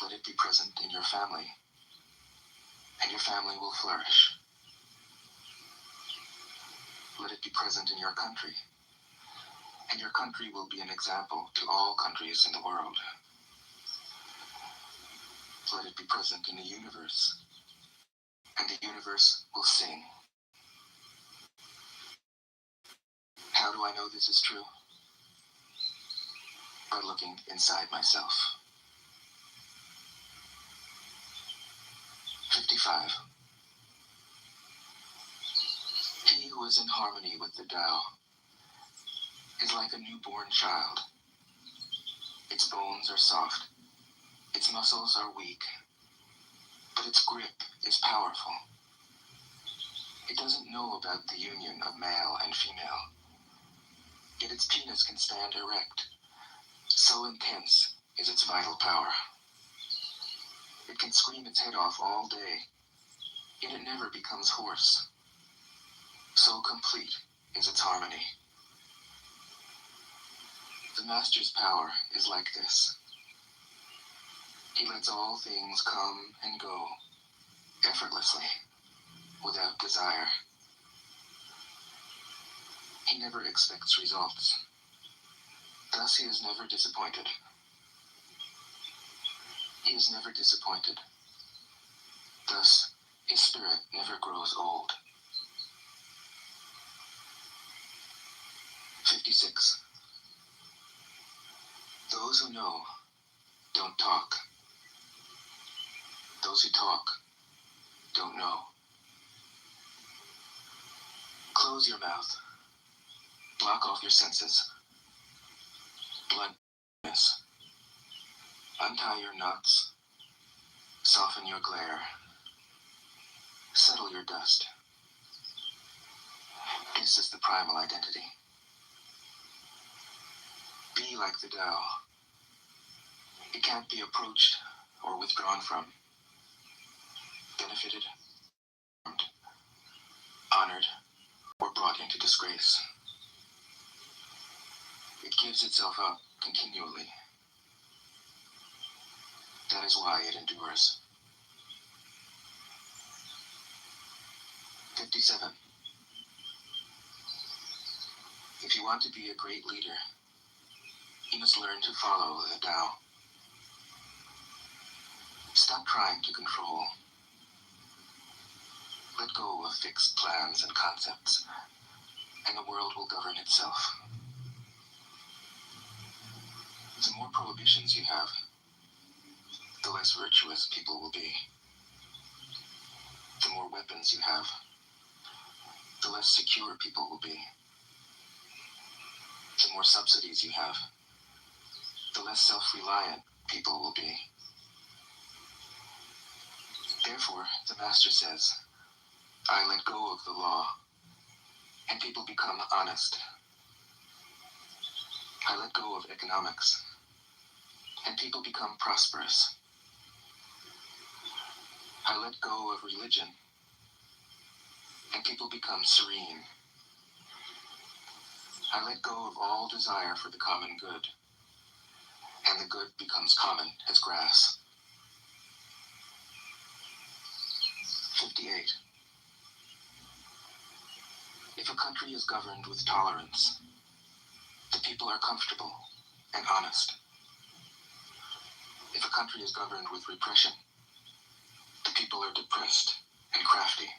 Speaker 1: Let it be present in your family, and your family will flourish. Let it be present in your country, and your country will be an example to all countries in the world. Let it be present in the universe, and the universe will sing. How do I know this is true? By looking inside myself. 55. He who is in harmony with the Tao is like a newborn child. Its bones are soft, its muscles are weak, but its grip is powerful. It doesn't know about the union of male and female, yet its penis can stand erect. So intense is its vital power. It can scream its head off all day, yet it never becomes hoarse. So complete is its harmony. The Master's power is like this. He lets all things come and go effortlessly, without desire. He never expects results. Thus he is never disappointed. He is never disappointed. Thus his spirit never grows old. 56. Those who know don't talk. Those who talk don't know. Close your mouth. Block off your senses. Bluntness. Untie your knots. Soften your glare. Settle your dust. This is the primal identity. Be like the Tao. It can't be approached or withdrawn from, benefited, harmed, honored, or brought into disgrace. It gives itself up continually. That is why it endures. 57. If you want to be a great leader, you must learn to follow the Tao. Stop trying to control. Let go of fixed plans and concepts, and the world will govern itself. The more prohibitions you have, the less virtuous people will be. The more weapons you have, the less secure people will be. The more subsidies you have, the less self-reliant people will be. Therefore, the Master says, I let go of the law, and people become honest. I let go of economics, and people become prosperous. I let go of religion, and people become serene. I let go of all desire for the common good, and the good becomes common as grass. 58. If a country is governed with tolerance, the people are comfortable and honest. If a country is governed with repression, the people are depressed and crafty.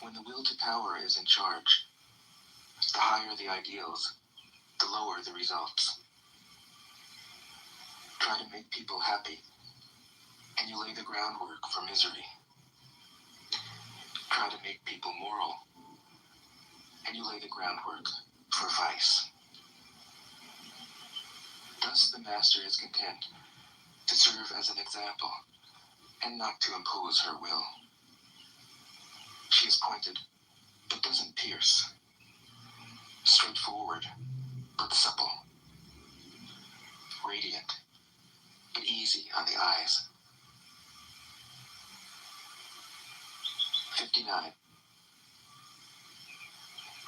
Speaker 1: When the will to power is in charge, the higher the ideals, the lower the results. Try to make people happy, and you lay the groundwork for misery. Try to make people moral, and you lay the groundwork for vice. Thus the Master is content to serve as an example, and not to impose her will. She is pointed, but doesn't pierce. Straightforward, but supple. Radiant, but easy on the eyes. 59.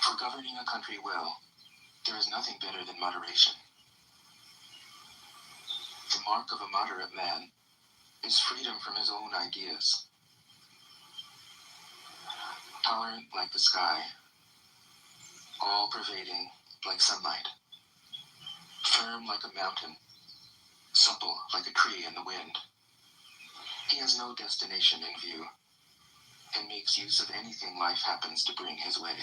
Speaker 1: For governing a country well, there is nothing better than moderation. The mark of a moderate man is freedom from his own ideas. Tolerant like the sky, all-pervading like sunlight, firm like a mountain, supple like a tree in the wind. He has no destination in view, and makes use of anything life happens to bring his way.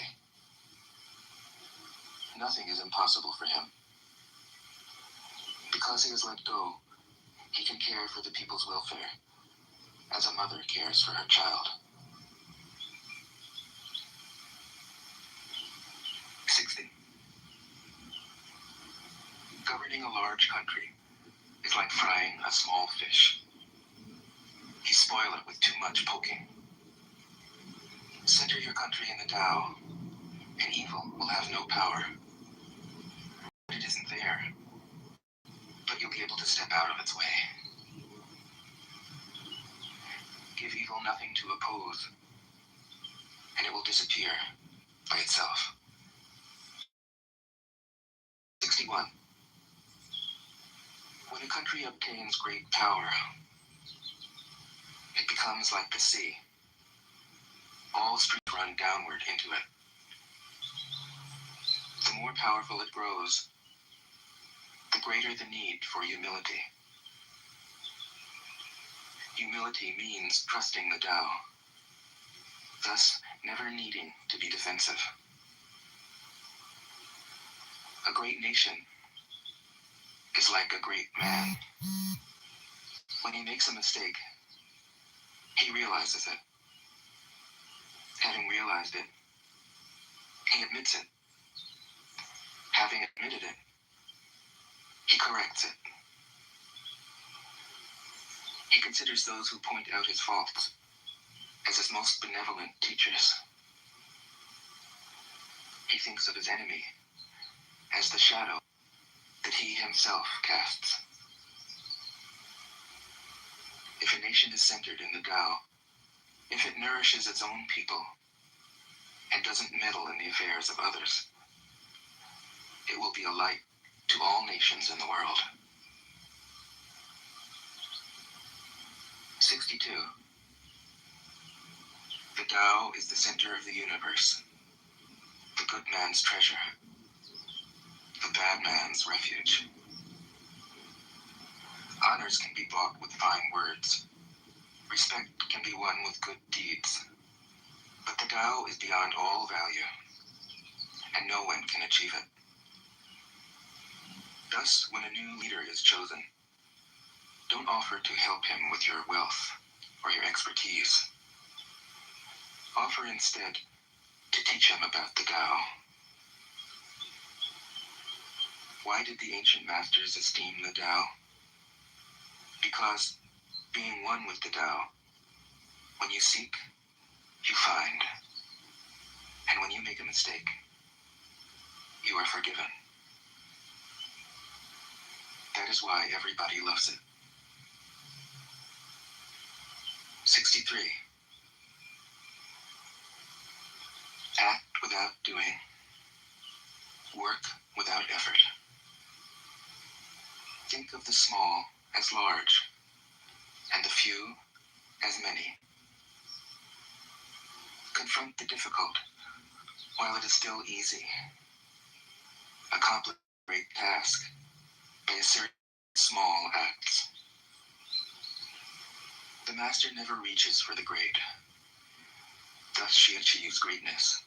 Speaker 1: Nothing is impossible for him. Because he has let go, he can care for the people's welfare, as a mother cares for her child. 60. Governing a large country is like frying a small fish. You spoil it with too much poking. Center your country in the Tao, and evil will have no power. It isn't there, but you'll be able to step out of its way. Give evil nothing to oppose, and it will disappear by itself. 61. When a country obtains great power, it becomes like the sea. All streets run downward into it. The more powerful it grows, the greater the need for humility. Humility means trusting the Tao, thus never needing to be defensive. A great nation is like a great man. When he makes a mistake, he realizes it. Having realized it, he admits it. Having admitted it, he corrects it. He considers those who point out his faults as his most benevolent teachers. He thinks of his enemy as the shadow that he himself casts. If a nation is centered in the Tao, if it nourishes its own people and doesn't meddle in the affairs of others, it will be a light to all nations in the world. 62. The Tao is the center of the universe, the good man's treasure, the bad man's refuge. Honors can be bought with fine words. Respect can be won with good deeds. But the Tao is beyond all value, and no one can achieve it. Thus, when a new leader is chosen, don't offer to help him with your wealth or your expertise. Offer instead to teach him about the Tao. Why did the ancient masters esteem the Tao? Because, being one with the Tao, when you seek, you find. And when you make a mistake, you are forgiven. That is why everybody loves it. 63. Act without doing. Work without effort. Think of the small as large, and the few as many. Confront the difficult while it is still easy. Accomplish a great task by a series of small acts. The master never reaches for the great. Thus she achieves greatness.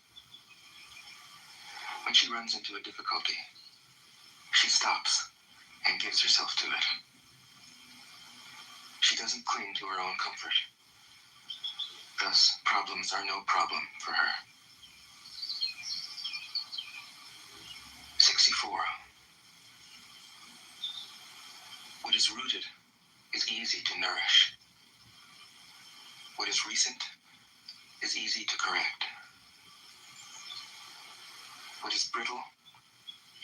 Speaker 1: When she runs into a difficulty, she stops and gives herself to it. She doesn't cling to her own comfort. Thus, problems are no problem for her. 64. What is rooted is easy to nourish. What is recent is easy to correct. What is brittle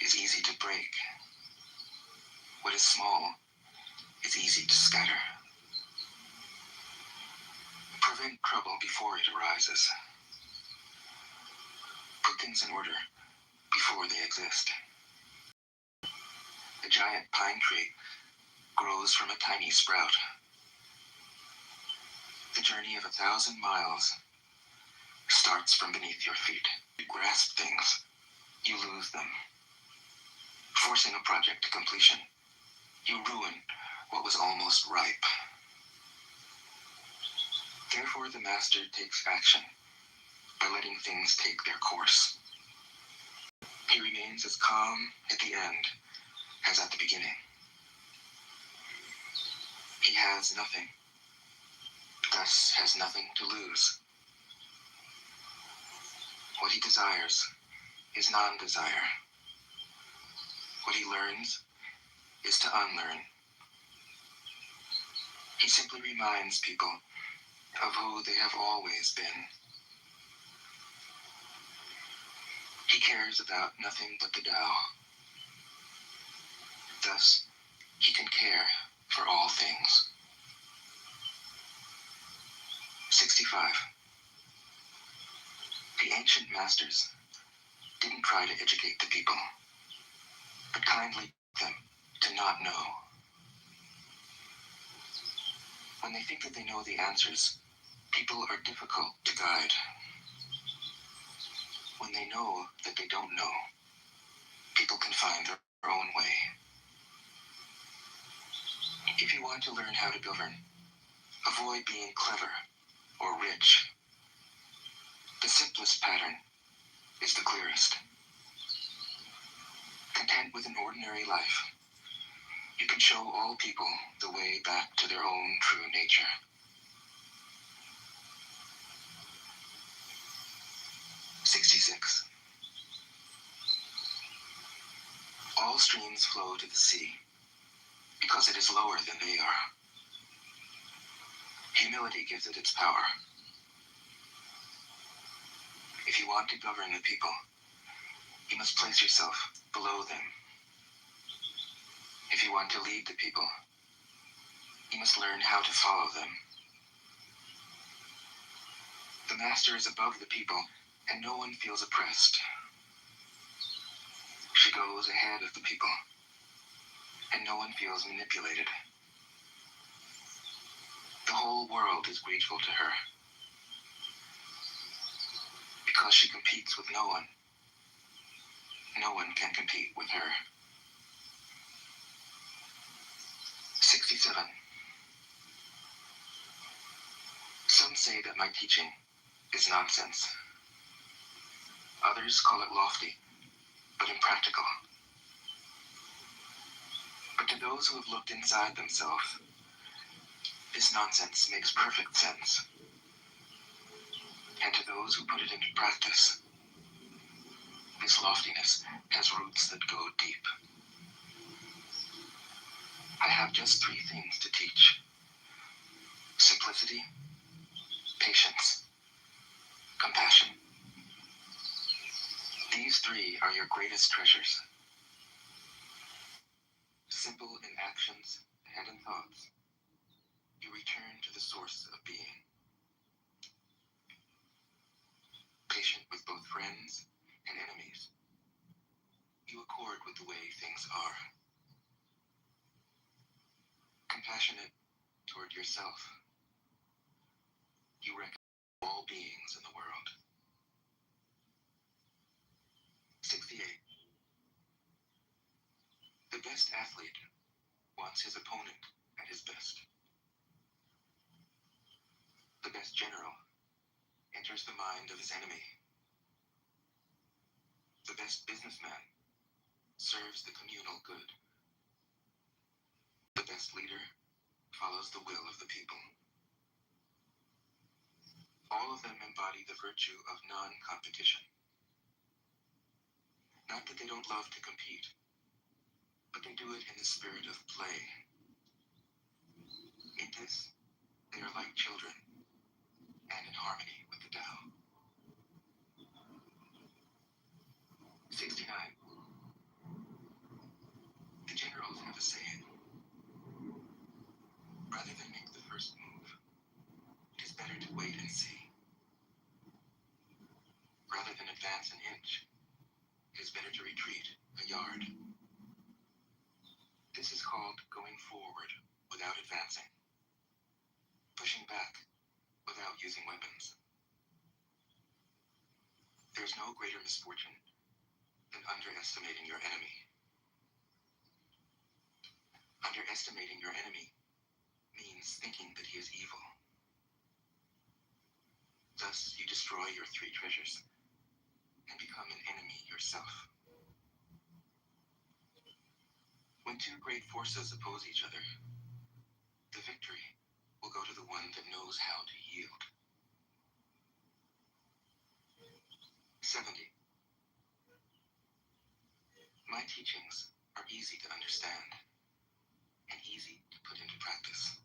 Speaker 1: is easy to break. What is small is easy to scatter. Prevent trouble before it arises. Put things in order before they exist. A giant pine tree grows from a tiny sprout. The journey of 1,000 miles starts from beneath your feet. You grasp things, you lose them. Forcing a project to completion, you ruin what was almost ripe. Therefore, the master takes action by letting things take their course. He remains as calm at the end as at the beginning. He has nothing, thus has nothing to lose. What he desires is non-desire. What he learns is to unlearn. He simply reminds people of who they have always been. He cares about nothing but the Tao. Thus, he can care for all things. 65. The ancient masters didn't try to educate the people, but kindly taught them to not know. When they think that they know the answers, people are difficult to guide. When they know that they don't know, people can find their own way. If you want to learn how to govern, avoid being clever or rich. The simplest pattern is the clearest. Content with an ordinary life, you can show all people the way back to their own true nature. 66. All streams flow to the sea because it is lower than they are. Humility gives it its power. If you want to govern the people, You must place yourself below them. If you want to lead the people, you must learn how to follow them. The master is above the people, and no one feels oppressed. She goes ahead of the people, and no one feels manipulated. The whole world is grateful to her, because she competes with no one. No one can compete with her. 67. Some say that my teaching is nonsense. Others call it lofty, but impractical. But to those who have looked inside themselves, this nonsense makes perfect sense. And to those who put it into practice, this loftiness has roots that go deep. I have just 3 things to teach: simplicity, patience, compassion. These 3 are your greatest treasures. Simple in actions and in thoughts, you return to the source of being. Patient with both friends and enemies, you accord with the way things are. Compassionate toward yourself, you reckon all beings in the world. 68. The best athlete wants his opponent at his best. The best general enters the mind of his enemy. The best businessman serves the communal good. The best leader follows the will of the people. All of them embody the virtue of non-competition. Not that they don't love to compete, but they do it in the spirit of play. In this, they are like children, and in harmony with the Tao. 69. The generals have a saying: rather than make the first move, it is better to wait and see. Rather than advance an inch, it is better to retreat a yard. This is called going forward without advancing, pushing back without using weapons. There's no greater misfortune than underestimating your enemy. Underestimating your enemy means thinking that he is evil. Thus, you destroy your 3 treasures and become an enemy yourself. When 2 great forces oppose each other, the victory will go to the one that knows how to yield. 70. My teachings are easy to understand and easy to put into practice.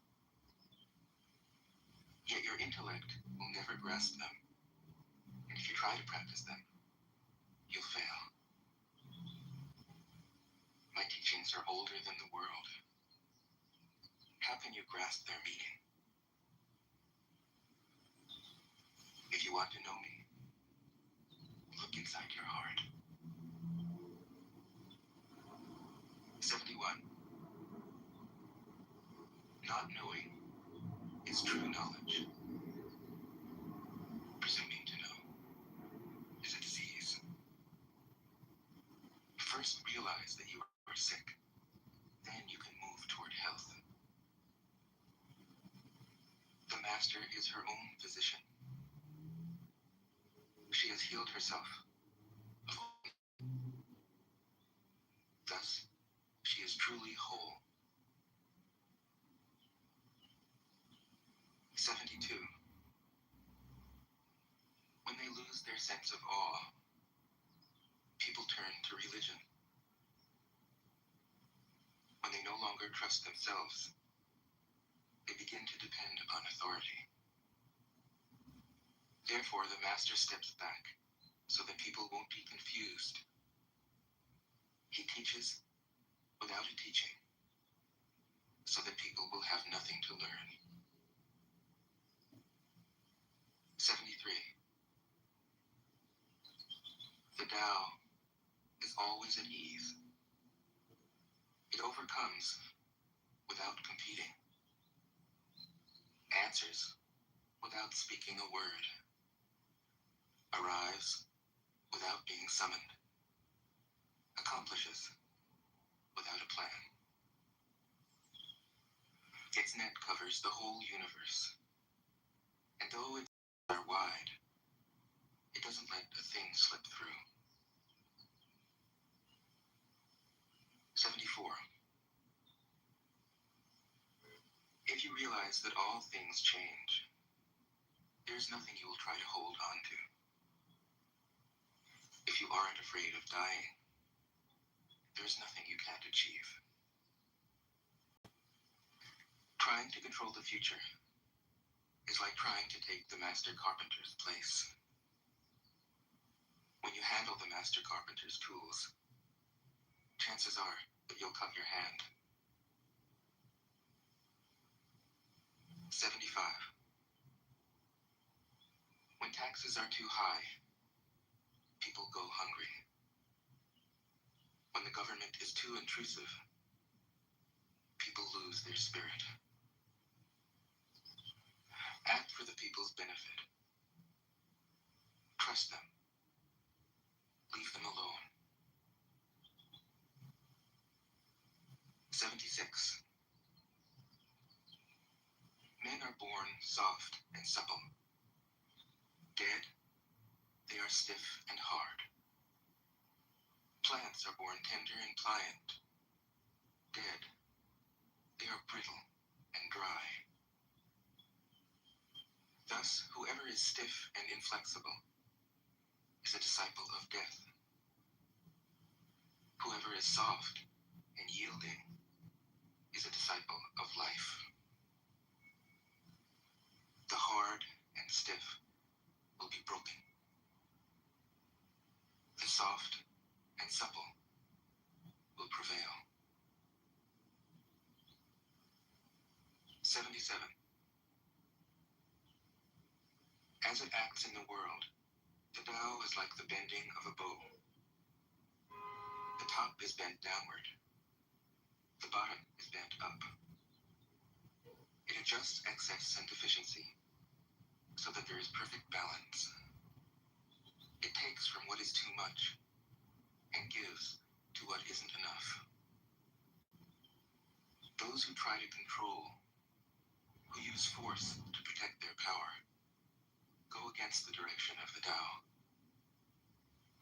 Speaker 1: Yet your intellect will never grasp them, and if you try to practice them, you'll fail. My teachings are older than the world. How can you grasp their meaning? If you want to know me, look inside your heart. 71. Not knowing is true knowledge. Presuming to know is a disease. First realize that you are sick, then you can move toward health. The master is her own physician. She has healed herself. Thus, she is truly whole. 72. When they lose their sense of awe, people turn to religion. When they no longer trust themselves, they begin to depend upon authority. Therefore, the master steps back so that people won't be confused He teaches without a teaching, so that people will have nothing to learn. 73. The Tao is always at ease. It overcomes without competing, answers without speaking a word, arrives without being summoned, accomplishes without a plan. Its net covers the whole universe, and though its are wide, it doesn't let a thing slip through. 74. If you realize that all things change, there's nothing you will try to hold on to. If you aren't afraid of dying, there's nothing you can't achieve. Trying to control the future is like trying to take the master carpenter's place. When you handle the master carpenter's tools, chances are that you'll cut your hand. 75. When taxes are too high, people go hungry. When the government is too intrusive, people lose their spirit. Act for the people's benefit. Trust them. Leave them alone. 76. Men are born soft and supple. Dead, they are stiff and hard. Plants are born tender and pliant. Dead, they are brittle and dry. Thus, whoever is stiff and inflexible is a disciple of death. Whoever is soft and yielding is a disciple of life. The hard and stiff will be broken. The soft and supple will prevail. 77. As it acts in the world, the Tao is like the bending of a bow. The top is bent downward. The bottom is bent up. It adjusts excess and deficiency so that there is perfect balance. It takes from what is too much and gives to what isn't enough. Those who try to control, who use force to protect their power, go against the direction of the Tao.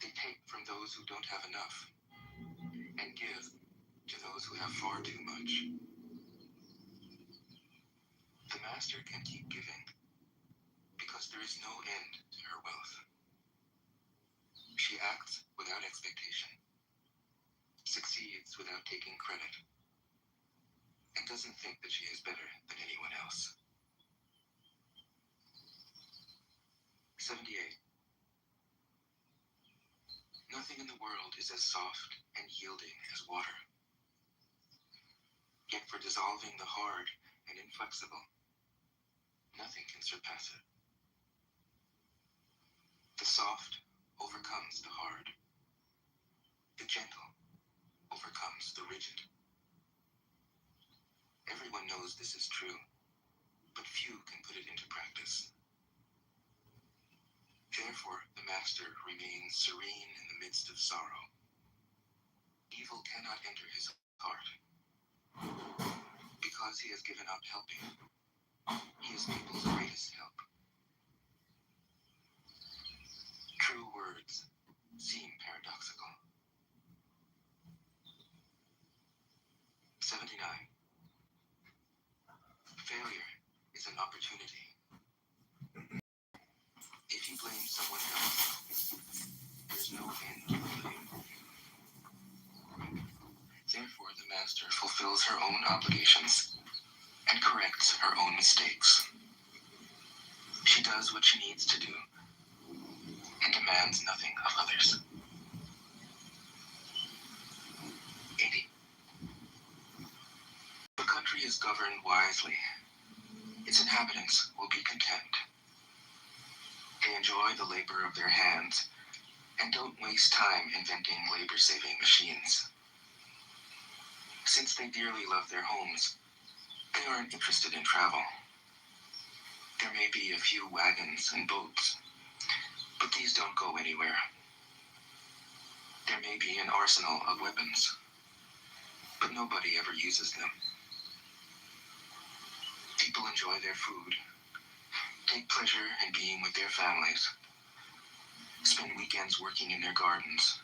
Speaker 1: They take from those who don't have enough and give to those who have far too much. The master can keep giving because there is no end to her wealth. She acts without expectation, succeeds without taking credit, and doesn't think that she is better than anyone else. 78. Nothing in the world is as soft and yielding as water. Yet for dissolving the hard and inflexible, nothing can surpass it. The soft overcomes the hard. The gentle overcomes the rigid. Everyone knows this is true, but few can put it into practice. Therefore, the master remains serene in the midst of sorrow. Evil cannot enter his heart. Because he has given up helping, he is people's greatest help. True words seem paradoxical. 79. Failure is an opportunity. If you blame someone else, there's no end to the blame. Therefore, the master fulfills her own obligations and corrects her own mistakes. She does what she needs to do and demands nothing of others. country is governed wisely. Its inhabitants will be content. They enjoy the labor of their hands and don't waste time inventing labor-saving machines. Since they dearly love their homes, they aren't interested in travel. There may be a few wagons and boats, but these don't go anywhere. There may be an arsenal of weapons, but nobody ever uses them. People enjoy their food, take pleasure in being with their families, spend weekends working in their gardens,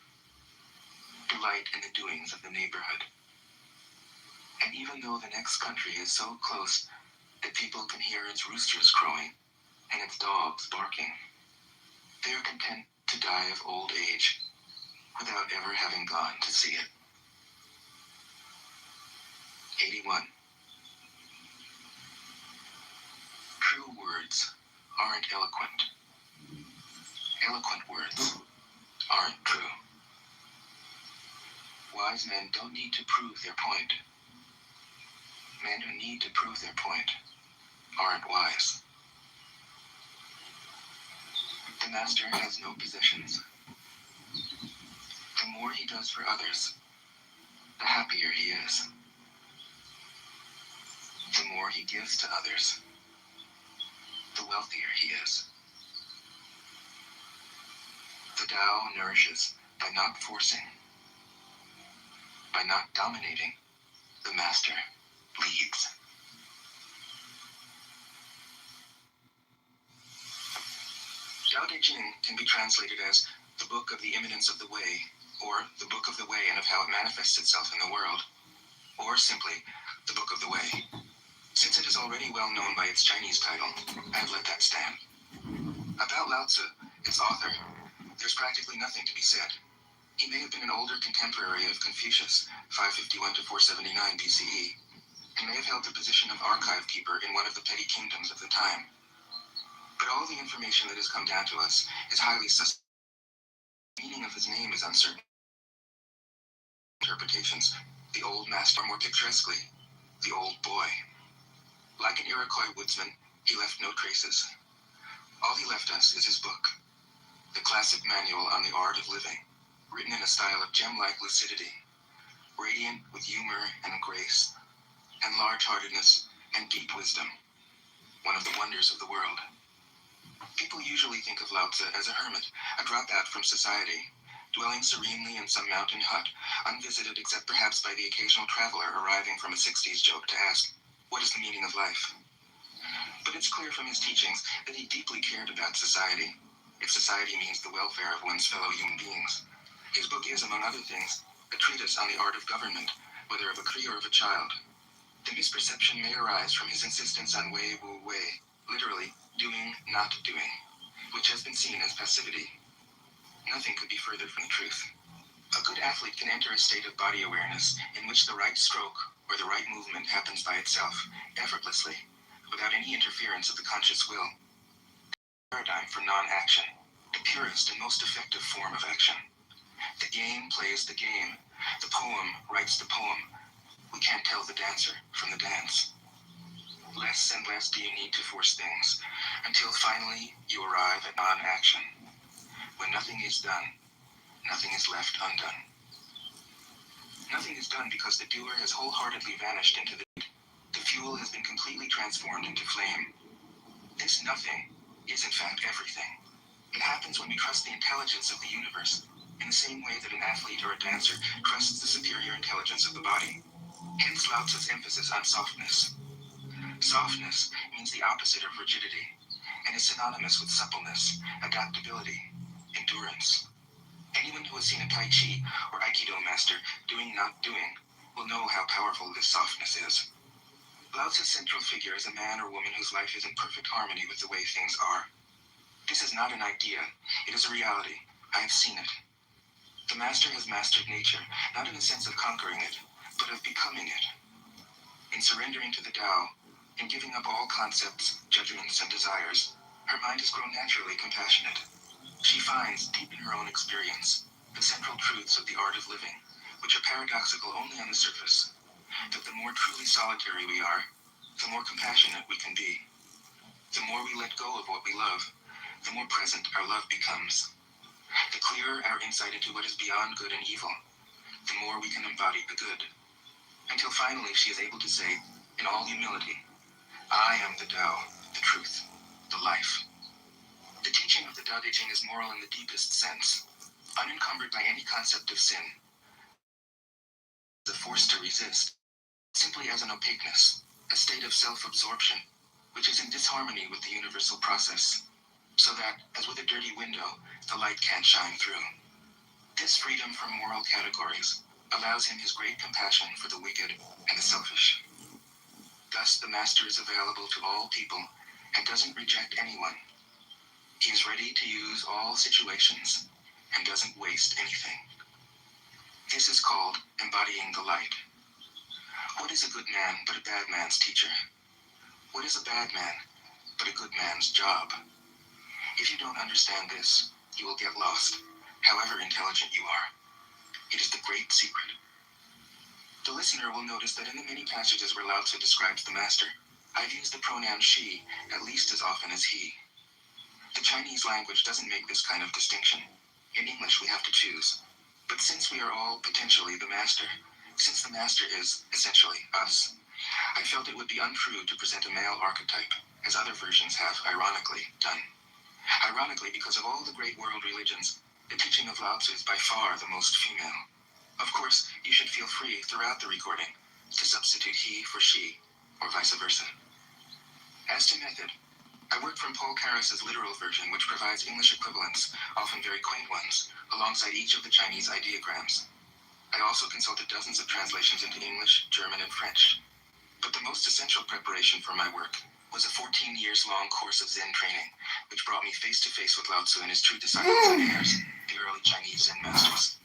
Speaker 1: delight in the doings of the neighborhood. And even though the next country is so close that people can hear its roosters crowing and its dogs barking, they are content to die of old age without ever having gone to see it. 81. True words aren't eloquent. Eloquent words aren't true. Wise men don't need to prove their point. Men who need to prove their point aren't wise. The master has no possessions. The more he does for others, the happier he is. The more he gives to others, the wealthier he is. The Tao nourishes by not forcing, by not dominating. The master leads. Tao Te Ching can be translated as the book of the imminence of the way, or the book of the way and of how it manifests itself in the world, or simply the book of the way. Since it is already well known by its Chinese title, I have let that stand. About Lao Tzu, its author, there's practically nothing to be said. He may have been an older contemporary of Confucius, 551 to 479 BCE. He may have held the position of archive keeper in one of the petty kingdoms of the time. But all the information that has come down to us is highly suspect. The meaning of his name is uncertain. Interpretations. The old master, more picturesquely, the old boy. Like an Iroquois woodsman, he left no traces. All he left us is his book, the classic manual on the art of living, written in a style of gem-like lucidity, radiant with humor and grace, and large-heartedness and deep wisdom, one of the wonders of the world. People usually think of Lao Tzu as a hermit, a dropout from society, dwelling serenely in some mountain hut, unvisited except perhaps by the occasional traveler arriving from a 60s joke to ask, what is the meaning of life? But it's clear from his teachings that he deeply cared about society, if society means the welfare of one's fellow human beings. His book is, among other things, a treatise on the art of government, whether of a Cree or of a child. The misperception may arise from his insistence on wei wu wei, literally, doing, not doing, which has been seen as passivity. Nothing could be further from the truth. A good athlete can enter a state of body awareness in which the right stroke or the right movement happens by itself, effortlessly, without any interference of the conscious will. Paradigm for non-action, the purest and most effective form of action. The game plays the game. The poem writes the poem. We can't tell the dancer from the dance. Less and less do you need to force things, until finally you arrive at non-action. When nothing is done, nothing is left undone. Nothing is done because the doer has wholeheartedly vanished into the fuel has been completely transformed into flame. This nothing is in fact everything. It happens when we trust the intelligence of the universe, in the same way that an athlete or a dancer trusts the superior intelligence of the body. Hence Lao Tzu's emphasis on softness. Softness means the opposite of rigidity, and is synonymous with suppleness, adaptability, endurance. Anyone who has seen a Tai Chi or Aikido master doing not doing will know how powerful this softness is. Lao Tzu's central figure is a man or woman whose life is in perfect harmony with the way things are. This is not an idea, it is a reality. I have seen it. The master has mastered nature, not in the sense of conquering it, but of becoming it. In surrendering to the Tao, in giving up all concepts, judgments, and desires, her mind has grown naturally compassionate. She finds, deep in her own experience, the central truths of the art of living, which are paradoxical only on the surface, that the more truly solitary we are, the more compassionate we can be. The more we let go of what we love, the more present our love becomes. The clearer our insight into what is beyond good and evil, the more we can embody the good. Until finally she is able to say, in all humility, I am the Tao, the truth, the life. The teaching of the Tao Te Ching is moral in the deepest sense, unencumbered by any concept of sin, the force to resist, simply as an opaqueness, a state of self-absorption, which is in disharmony with the universal process, so that, as with a dirty window, the light can't shine through. This freedom from moral categories allows him his great compassion for the wicked and the selfish. Thus, the Master is available to all people and doesn't reject anyone. He is ready to use all situations and doesn't waste anything. This is called embodying the light. What is a good man but a bad man's teacher? What is a bad man but a good man's job? If you don't understand this, you will get lost, however intelligent you are. It is the great secret. The listener will notice that in the many passages where Lao Tzu describes the Master, I've used the pronoun she at least as often as he. The Chinese language doesn't make this kind of distinction. In English, we have to choose. But since we are all potentially the Master, since the Master is essentially us, I felt it would be untrue to present a male archetype, as other versions have ironically done. Ironically, because of all the great world religions, the teaching of Lao Tzu is by far the most female. Of course, you should feel free throughout the recording to substitute he for she, or vice versa. As to method, I worked from Paul Carus's literal version, which provides English equivalents, often very quaint ones, alongside each of the Chinese ideograms. I also consulted dozens of translations into English, German, and French. But the most essential preparation for my work was a 14 years long course of Zen training, which brought me face to face with Lao Tzu and his true disciples and heirs, the early Chinese Zen masters.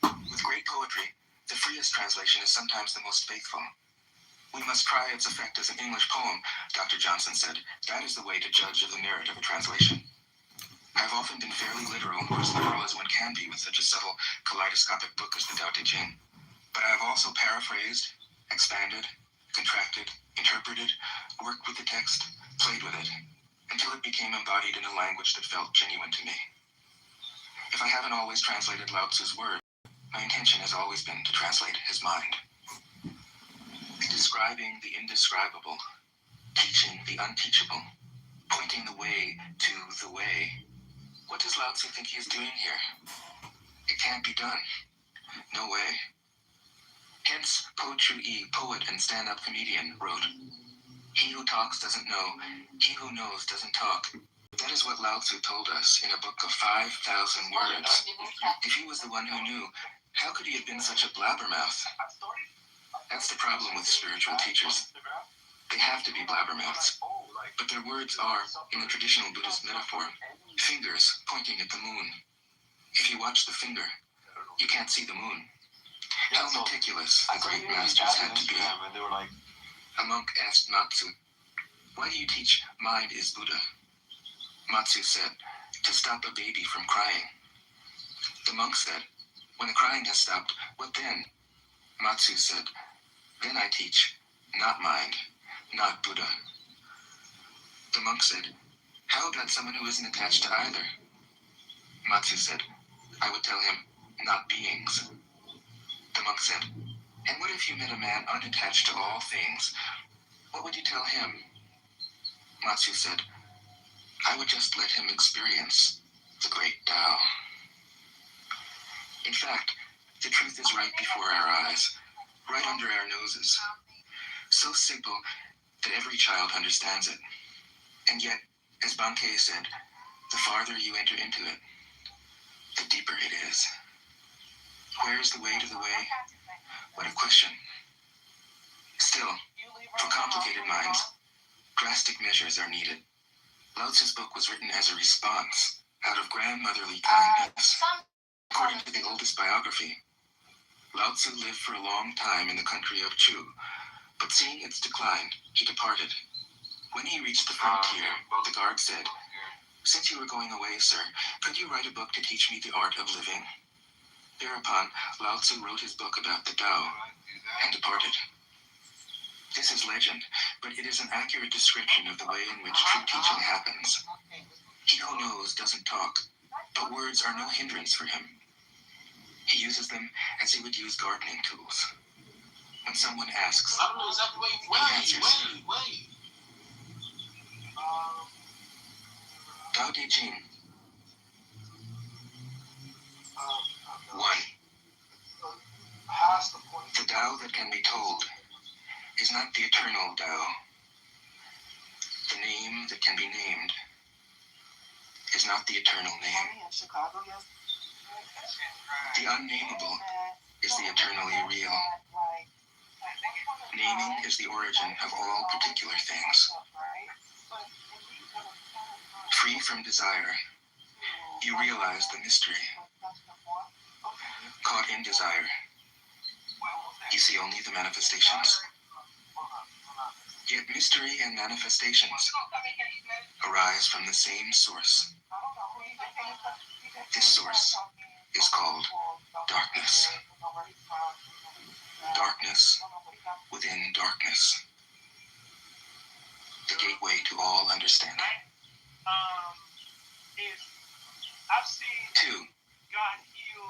Speaker 1: With great poetry, the freest translation is sometimes the most faithful. We must try its effect as an English poem, Dr. Johnson said. That is the way to judge of the merit of a translation. I have often been fairly literal, or as literal as one can be with such a subtle, kaleidoscopic book as the Tao Te Ching. But I have also paraphrased, expanded, contracted, interpreted, worked with the text, played with it, until it became embodied in a language that felt genuine to me. If I haven't always translated Lao Tzu's words, my intention has always been to translate his mind. Describing the indescribable, teaching the unteachable, pointing the way to the way. What does Lao Tzu think he is doing here? It can't be done. No way. Hence, Po Chu-yi, poet and stand-up comedian, wrote, "He who talks doesn't know, he who knows doesn't talk." That is what Lao Tzu told us in a book of 5,000 words. If he was the one who knew, how could he have been such a blabbermouth? That's the problem with spiritual teachers. They have to be blabbermouths. But their words are, in the traditional Buddhist metaphor, fingers pointing at the moon. If you watch the finger, you can't see the moon. How meticulous the great masters had to be. A monk asked Matsu, "Why do you teach mind is Buddha?" Matsu said, "To stop a baby from crying." The monk said, "When the crying has stopped, what then?" Matsu said, "Then I teach, not mind, not Buddha." The monk said, "How about someone who isn't attached to either?" Matsu said, "I would tell him, not beings." The monk said, "And what if you met a man unattached to all things? What would you tell him?" Matsu said, "I would just let him experience the great Tao." In fact, the truth is right before our eyes, right under our noses. So simple that every child understands it. And yet, as Bankei said, the farther you enter into it, the deeper it is. Where is the way to the way? What a question. Still, for complicated minds, drastic measures are needed. Lao Tzu's book was written as a response, out of grandmotherly kindness. According to the oldest biography, Lao Tzu lived for a long time in the country of Chu, but seeing its decline, he departed. When he reached the frontier, the guard said, "Since you are going away, sir, could you write a book to teach me the art of living?" Thereupon, Lao Tzu wrote his book about the Tao and departed. This is legend, but it is an accurate description of the way in which true teaching happens. He who knows doesn't talk, but words are no hindrance for him. He uses them as he would use gardening tools. When someone asks,
Speaker 2: I don't know exactly wait.
Speaker 1: Tao Te Ching. 1. The Tao that can be told is not the eternal Tao. The name that can be named is not the eternal name. The unnameable is the eternally real. Naming is the origin of all particular things. Free from desire, you realize the mystery. Caught in desire, you see only the manifestations. Yet mystery and manifestations arise from the same source. This source is called darkness. Darkness within darkness. The gateway to all understanding.
Speaker 3: I've seen
Speaker 1: 2.
Speaker 3: God heal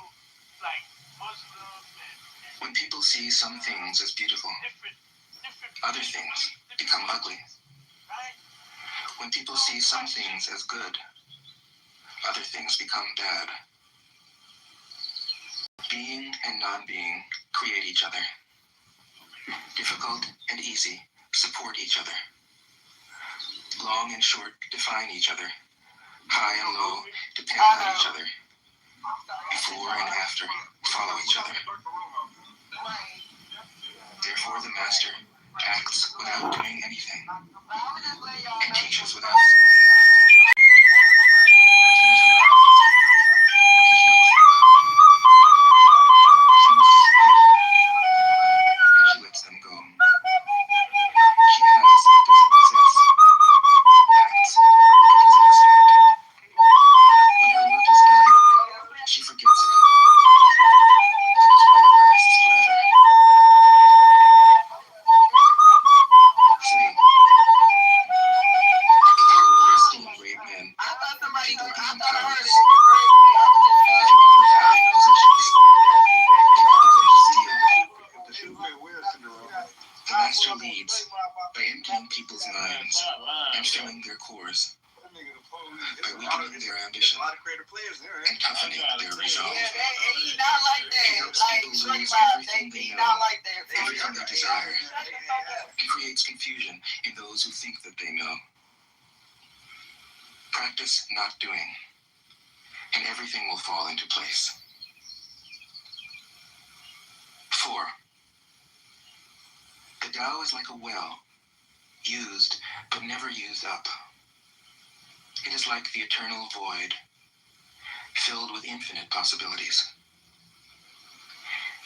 Speaker 3: like Muslims and
Speaker 1: When people see some things as beautiful,
Speaker 3: different
Speaker 1: other things become ugly.
Speaker 3: right?
Speaker 1: When people see some things as good, other things become bad. Being and non-being create each other. Difficult and easy support each other. Long and short define each other. High and low depend on each other. Before and after follow each other. Therefore the master acts without doing anything and teaches without saying anything. She lets them go. She has but doesn't possess. Acts but doesn't accept. When her work is done, she forgets it. That is why it lasts forever. 3. Kitover esteem great men. People become powerless. If you overvalue possessions, people begin to steal. The master leads by emptying people's minds and filling their cores, by weakening their ambition and toughening their resolve. He helps people lose everything they know, everything they desire, and creates confusion in those who think that they know. Practice not doing, and everything will fall into place. 4. The Tao is like a well, used but never used up. It is like the eternal void, filled with infinite possibilities.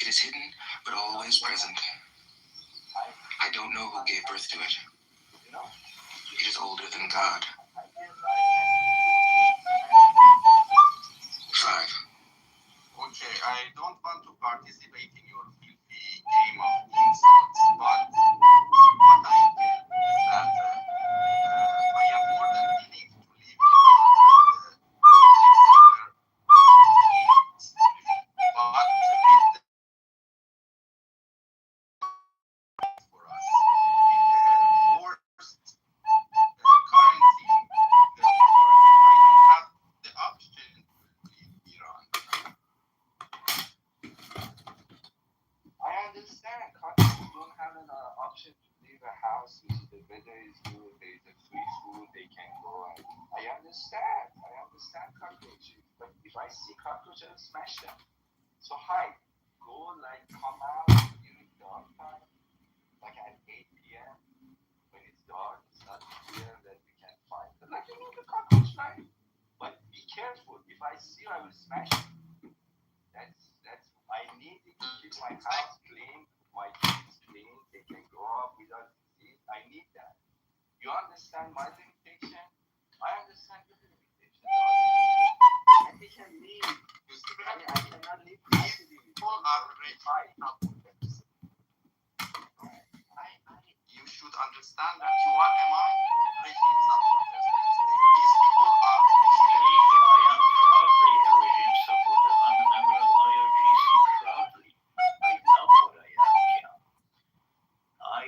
Speaker 1: It is hidden but always present. I don't know who gave birth to it. It is older than God. 5.
Speaker 4: Okay, I don't want to participate in your filthy game of insults, but what I feel is that I am more than willing to live in the somewhere, but with the for us, with the worst currency in the world, I don't have the option to leave Iran.
Speaker 5: I understand countries don't have an option to leave a house if the weather is good, there is a free food, they can go. I understand cockroaches, but if I see cockroaches, I'll smash them. So hi, go like come out during dark time, like at 8 p.m. when it's dark, it's not clear that we can find them. Like you need a cockroach light. But be careful, if I see you, I will smash you. That's I need to keep my house clean, my kids clean, they can grow up without disease. I need that. You understand my limitation? I understand your limitation. And they can leave. I cannot live happily with
Speaker 4: People are ready.
Speaker 5: fight.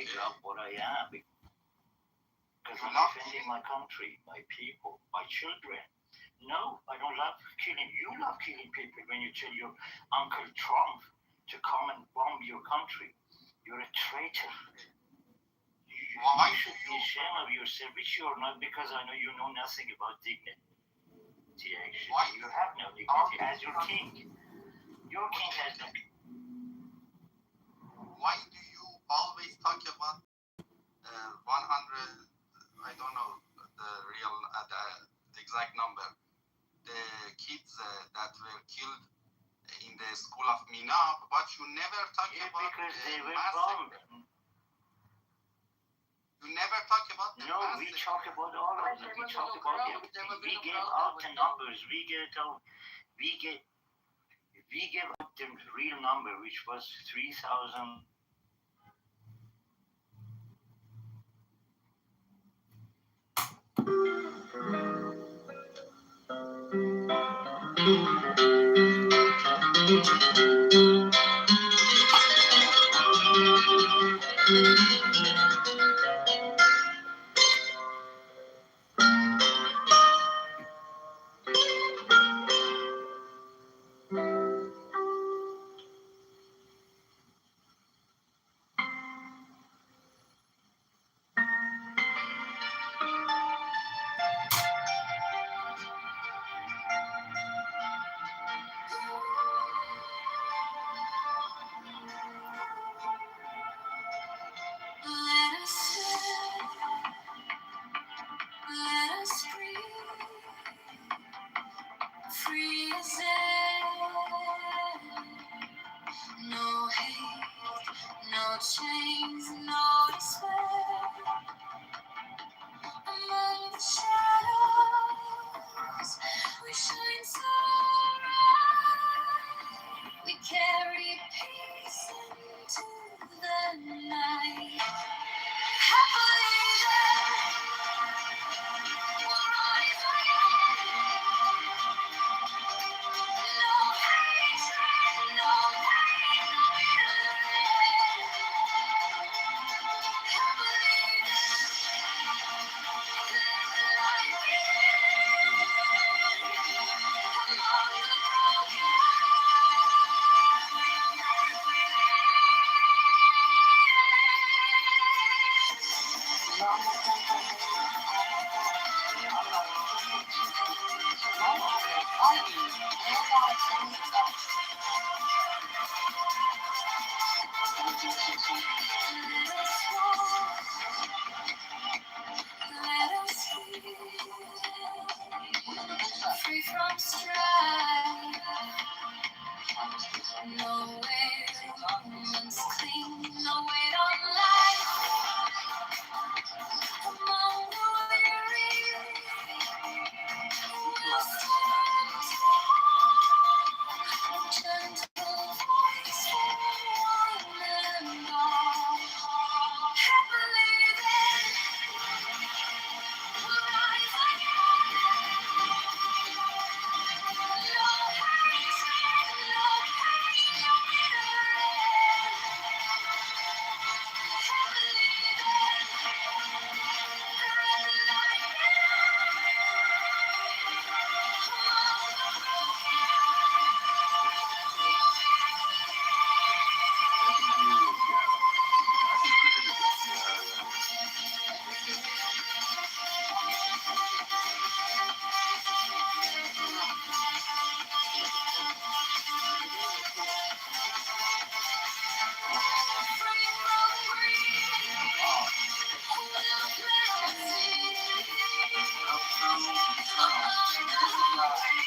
Speaker 2: I love what I am because I'm defending my country, my people, my children. No, I don't love killing. You love killing people when you tell your Uncle Trump to come and bomb your country. You're a traitor. You should be ashamed of yourself, which you're not, because I know you know nothing about dignity. Actually, you have no dignity as your king. Your king has no.
Speaker 4: Why do you always talk about 100? I don't know the real, the exact number. The kids that were killed in the school of Minab, but you never talk about
Speaker 2: because they were
Speaker 4: massacre.
Speaker 2: bombed.
Speaker 4: You never talk about the
Speaker 2: No,
Speaker 4: massacre.
Speaker 2: we talk about all of them. We talk about everything. We gave out the numbers. We gave out the real number, which was 3,000.
Speaker 6: Let us breathe, free as air. No hate, no chains, no despair. Among the shadows, we shine so bright. We carry peace into the night. Happily there, we'll rise again. No hatred, no pain, no regret. Happily there, let the light begin. Among the broken, let us walk, let us heal, free from strife. No weight on moments cling, no weight on life. Among the weary, we'll stand tall. A gentle voice for one and all. Happily then, we'll rise again. No hatred, no pain, no regret. Happily then, let the light free from greed, we'll plant seed. Among the hungry,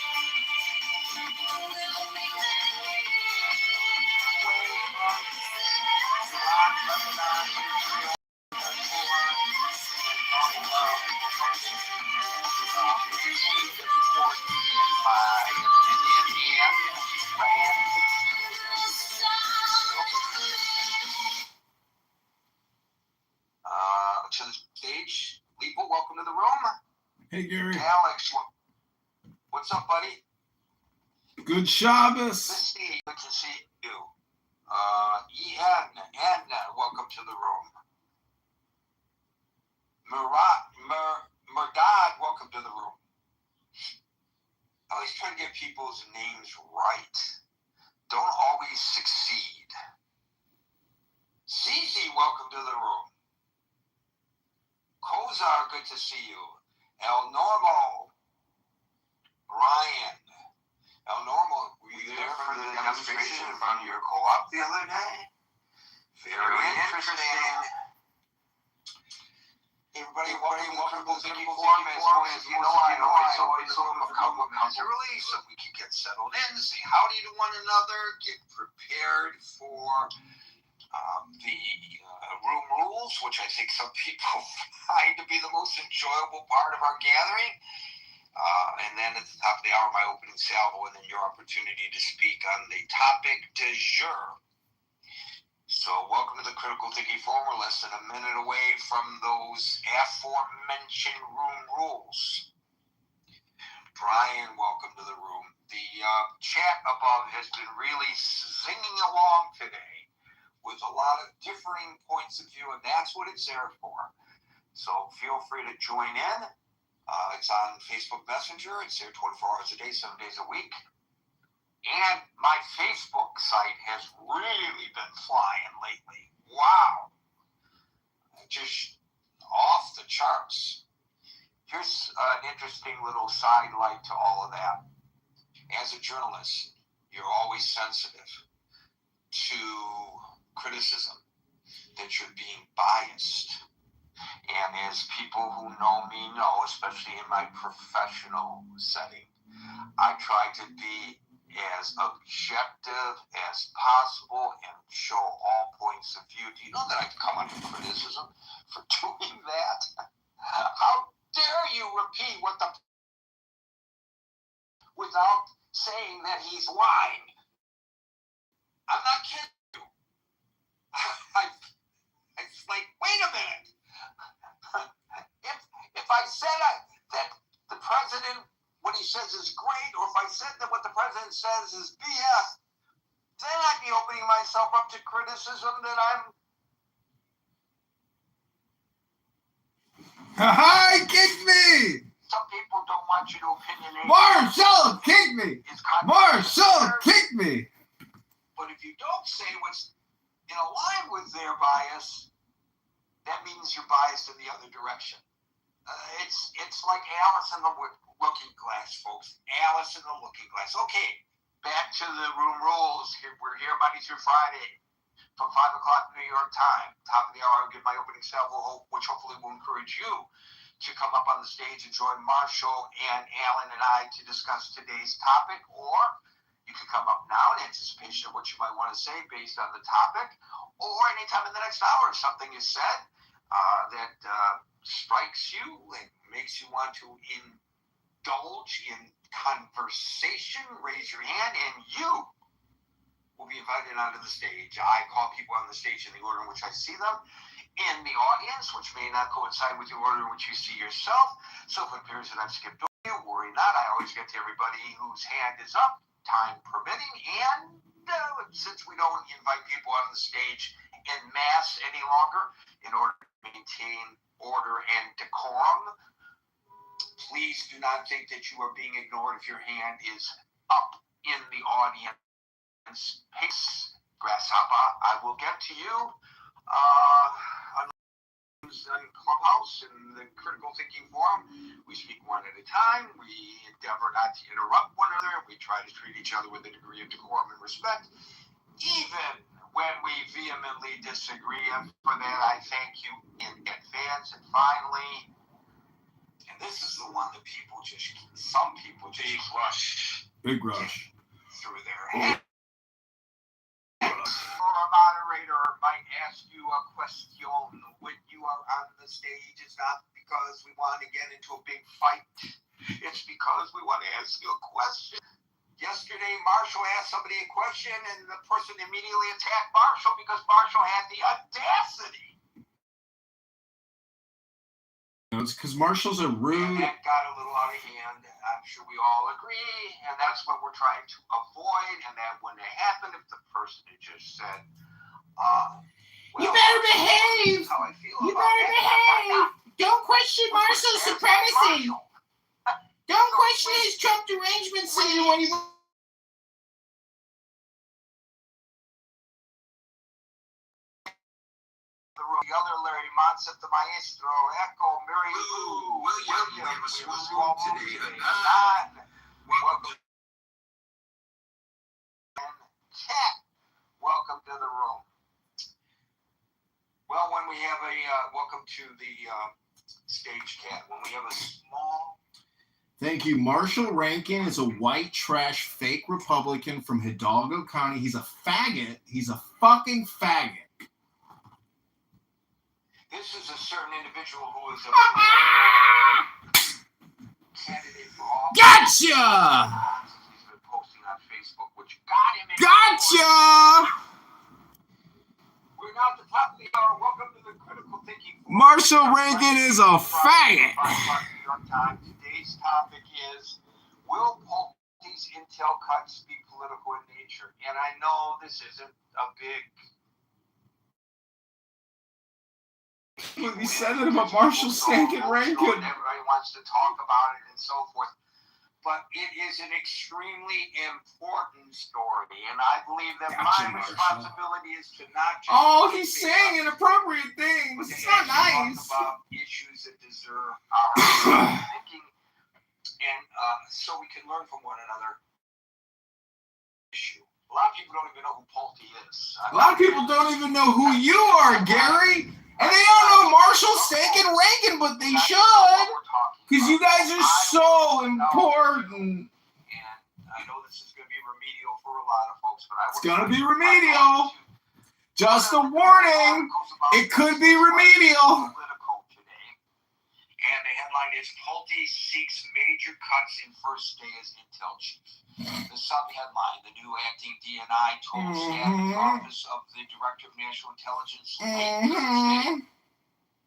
Speaker 6: we'll meet the
Speaker 1: To the stage, Leeple, welcome to the room.
Speaker 7: Hey, Gary.
Speaker 1: Alex, what's up, buddy?
Speaker 7: Good Shabbos.
Speaker 1: Good to see you. Ian, welcome to the room.
Speaker 4: people's names right don't always succeed. Zizi, welcome to the room. Kozar, good to see you. El Normo. Brian. El Normo, were you there for the demonstration in front of your co-op the other day? Very interesting. Everybody, welcome to the Thinking Forum. As you know, I always open a couple of minutes early so we can get settled in, say howdy to one another, get prepared for the room rules, which I think some people find to be the most enjoyable part of our gathering. And then at the top of the hour, my opening salvo, and then your opportunity to speak on the topic du jour. So welcome to the Critical Thinking Forum. We're less than a minute away from those aforementioned room rules. Brian, welcome to the room. The chat above has been really singing along today with a lot of differing points of view, and that's what it's there for. So feel free to join in. It's on Facebook Messenger. It's there 24 hours a day, 7 days a week. And my Facebook site has really been flying lately. Wow. Just off the charts. Here's an interesting little sidelight to all of that. As a journalist, you're always sensitive to criticism that you're being biased. And as people who know me know, especially in my professional setting, I try to be as objective as possible and show all points of view. Do you know that I come under criticism for doing that? How dare you repeat what the without saying that he's lying? I'm not kidding you. It's like, wait a minute. If I said that the president, what he says is great, or if I said that what the president says is BS, then I'd be opening myself up to criticism that I'm...
Speaker 7: Hi, kick me!
Speaker 4: Some people don't want you to opinionate.
Speaker 7: Marshall, kick me! Marshall, kick me!
Speaker 4: But if you don't say what's in line with their bias, that means you're biased in the other direction. It's like Alice in the Looking Glass, folks. Alice in the Looking Glass. Okay, back to the room rules. We're here Monday through Friday from 5 o'clock New York time. Top of the hour, I'll give my opening salvo, which hopefully will encourage you to come up on the stage and join Marshall and Alan and I to discuss today's topic, or you can come up now in anticipation of what you might want to say based on the topic, or anytime in the next hour if something is said that strikes you and makes you want to indulge in conversation, raise your hand and you will be invited onto the stage. I call people on the stage in the order in which I see them in the audience, which may not coincide with the order in which you see yourself. So if it appears that I've skipped over you, worry not. I always get to everybody whose hand is up, time permitting. And since we don't invite people on the stage en masse any longer in order to maintain order and decorum, please do not think that you are being ignored if your hand is up in the audience. Grasshopper, I will get to you on Clubhouse and the Critical Thinking Forum. We speak one at a time. We endeavor not to interrupt one another. We try to treat each other with a degree of decorum and respect, even when we vehemently disagree. And for that, I thank you in advance. And finally, and this is the one that some people just rush.
Speaker 7: Big rush.
Speaker 4: Through their head. Or a moderator might ask you a question when you are on the stage. It's not because we want to get into a big fight. It's because we want to ask you a question. Yesterday, Marshall asked somebody a question, and the person immediately attacked Marshall because Marshall had the audacity.
Speaker 7: It's because Marshalls are rude.
Speaker 4: And that got a little out of hand. I'm sure we all agree, and that's what we're trying to avoid. And that wouldn't have happened if the person had just said, well,
Speaker 8: you better behave.
Speaker 4: How I feel
Speaker 8: You
Speaker 4: about
Speaker 8: better behave. Don't question Marshall's supremacy. Don't question his Trump arrangement scene when you.
Speaker 4: The other Larry Monsef, the maestro, Echo, Mary Lou, William, we have a small room today. Don, welcome. And Cat, welcome to the room. Well, when we have welcome to the stage, Cat, when we have a small.
Speaker 8: Thank you. Marshall Rankin is a white trash fake Republican from Hidalgo County. He's a faggot. He's a fucking faggot.
Speaker 4: This is a certain individual who is a candidate for office.
Speaker 8: Gotcha!
Speaker 4: He's been posting on Facebook, which got him in.
Speaker 8: Gotcha!
Speaker 4: We're now at the top of the hour. Welcome to the Critical Thinking.
Speaker 8: Marshall Rankin is a faggot.
Speaker 4: New York Times. Today's topic is, will Pulte's intel cuts be political in nature? And I know this isn't a big...
Speaker 8: What he said it about Marshall Rankin.
Speaker 4: Everybody wants to talk about it and so forth. But it is an extremely important story, and I believe that
Speaker 8: Gotcha,
Speaker 4: my
Speaker 8: Marshall.
Speaker 4: responsibility is to not just...
Speaker 8: Oh, he's saying inappropriate things. It's not nice.
Speaker 4: Talk about issues that deserve our thinking, and so we can learn from one another. Issue. A lot of people don't even know who Pulte is.
Speaker 8: A lot of people don't even know who you are, Gary. And they don't know Marshall Rankin, but they should. Because you guys are so important.
Speaker 4: And I know this is going to be remedial for a lot of folks, but
Speaker 8: It's going to be remedial. Just a warning. It could be remedial.
Speaker 4: And the headline is, Pulte seeks major cuts in first day as intel chief. The sub-headline, the new acting DNI told staff at the Office of the Director of National Intelligence late Thursday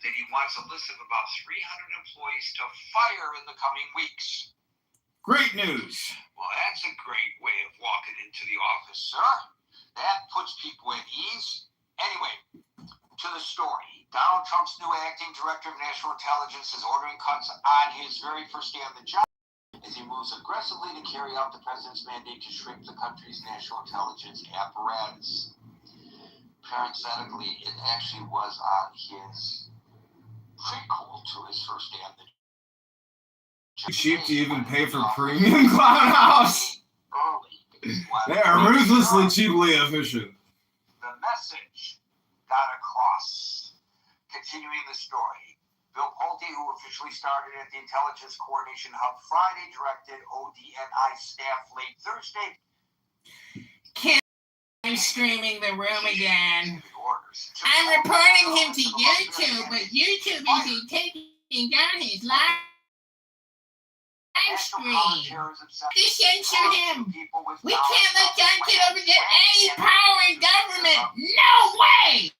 Speaker 4: that he wants a list of about 300 employees to fire in the coming weeks.
Speaker 8: Great news.
Speaker 4: Well, that's a great way of walking into the office, sir. That puts people at ease. Anyway, to the story. Donald Trump's new acting Director of National Intelligence is ordering cuts on his very first day on the job as he moves aggressively to carry out the president's mandate to shrink the country's national intelligence apparatus. Parenthetically, it actually was on his prequel to his first day on the job.
Speaker 8: Cheap to even pay for premium Clown House. They are ruthlessly cheaply efficient.
Speaker 4: The message got across. Continuing the story. Bill Pulte, who officially started at the Intelligence Coordination Hub Friday, directed ODNI staff late Thursday.
Speaker 8: I'm streaming the room again. I'm reporting him to YouTube, but YouTube isn't taking down his live stream. They censor him. We can't let John Kitover get any power in government. No way!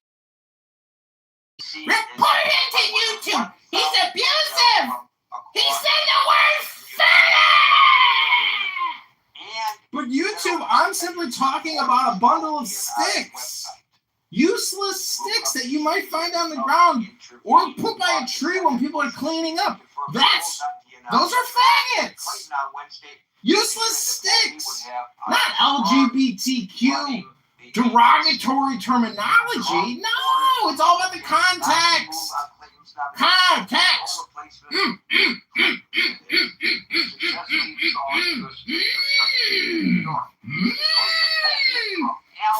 Speaker 8: Report him to YouTube. He's abusive. He said the word faggot. But YouTube, I'm simply talking about a bundle of sticks. Useless sticks that you might find on the ground or put by a tree when people are cleaning up. Those are faggots. Useless sticks. Not LGBTQ derogatory terminology. No, it's all about the context. Context.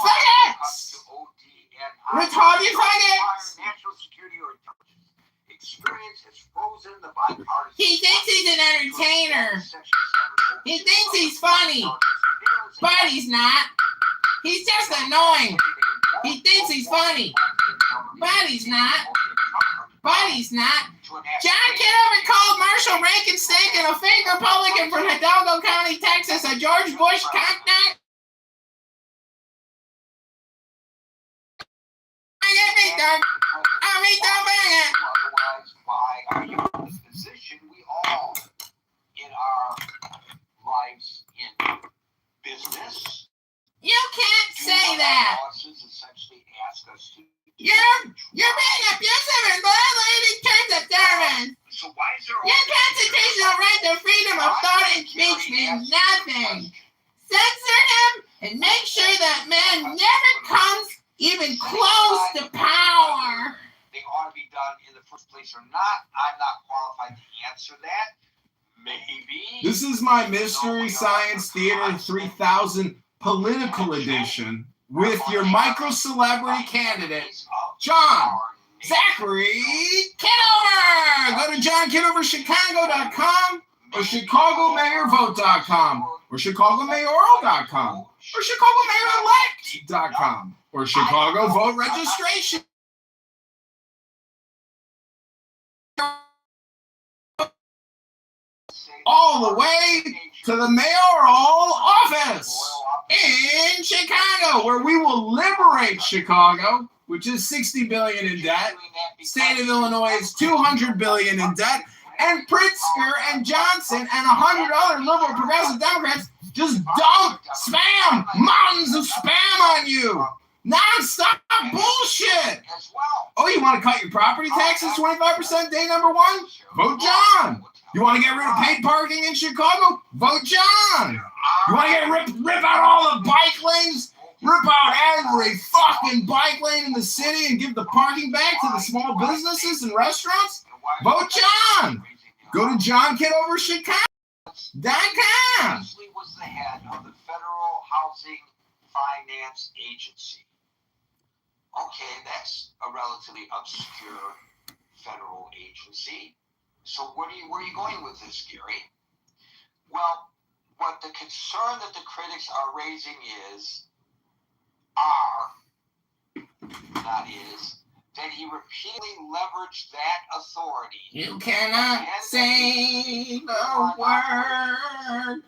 Speaker 8: Faggots. Retarded faggots. He thinks he's an entertainer. He thinks he's funny. But he's not. He's just annoying. He thinks he's funny. But he's not. But he's not. John Kitover called Marshall Rankin Stankin a fake Republican from Hidalgo County, Texas, a George Bush cocknut.
Speaker 4: Otherwise, why are you in this position? We all, in our lives in business,
Speaker 8: You can't say that.
Speaker 4: essentially ask us to.
Speaker 8: You're being abusive and violating terms of service.
Speaker 4: So why is there
Speaker 8: Your constitutional right to freedom of thought and speech means nothing.
Speaker 4: done in the first place or not, I'm not qualified to answer that. Maybe.
Speaker 8: This is my Mystery Science Theater 3000 political edition with your micro-celebrity candidate, John Zachary Kitover. Go to johnkitoverchicago.com or chicagomayorvote.com or chicagomayoral.com or chicagomayorelect.com or Chicago vote registration. All the way to the mayoral office in Chicago, where we will liberate Chicago, which is $60 billion in debt. State of Illinois is $200 billion in debt. And Pritzker and Johnson and 100 other liberal progressive Democrats just dump spam, mountains of spam on you. Non-stop bullshit. Oh, you want to cut your property taxes 25% day number one? Vote John. You want to get rid of paid parking in Chicago? Vote John. You want to rip out all the bike lanes? Rip out every fucking bike lane in the city and give the parking back to the small businesses and restaurants? Vote John. Go to johnkitoverchicago.com.
Speaker 4: He was the head of the Federal Housing Finance Agency. Okay, that's a relatively obscure federal agency. So where are you going with this, Gary? Well, what the concern that the critics are raising that he repeatedly leveraged that authority.
Speaker 8: You cannot say the word.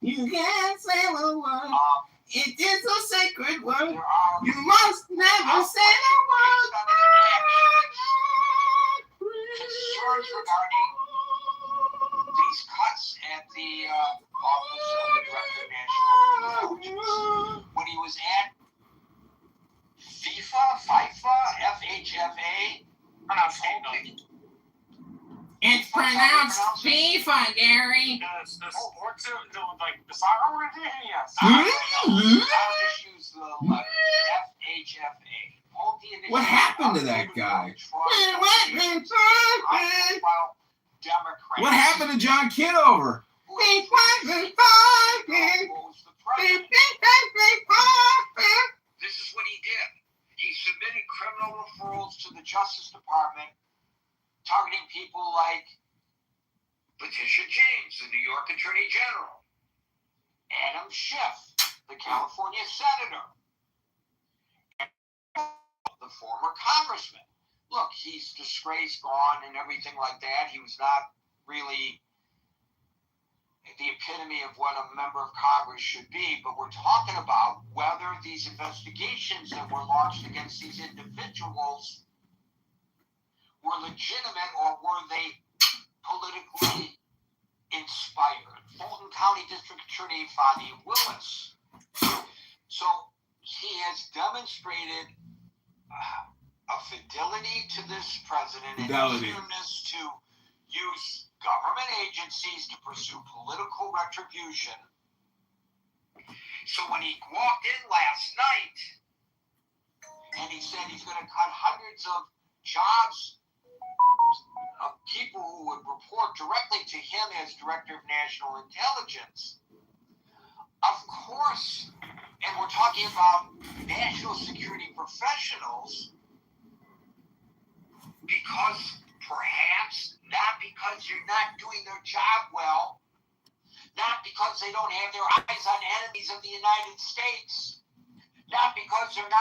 Speaker 8: You can't say the word. It is a sacred word. You must never say the word.
Speaker 4: Concerns regarding these cuts at the office of the Director of National Intelligence. When he was at FHFA,
Speaker 8: It's pronounced FIFA, Gary.
Speaker 3: The sports, like the soccer one, yes.
Speaker 4: I'll just use the letter FHFA.
Speaker 8: What happened to that guy? What happened to John Kitover?
Speaker 4: This is what he did. He submitted criminal referrals to the Justice Department targeting people like Letitia James, the New York Attorney General, Adam Schiff, the California Senator, and the former Congressman. Look, he's disgraced, gone, and everything like that. He was not really the epitome of what a member of Congress should be, but we're talking about whether these investigations that were launched against these individuals were legitimate or were they politically inspired. Fulton County District Attorney Fonnie Willis. So he has demonstrated a fidelity to this president and eagerness to use government agencies to pursue political retribution. So when he walked in last night and he said he's going to cut hundreds of jobs of people who would report directly to him as Director of National Intelligence, of course, and we're talking about national security professionals, because perhaps not because you're not doing their job well, not because they don't have their eyes on enemies of the United States, not because they're not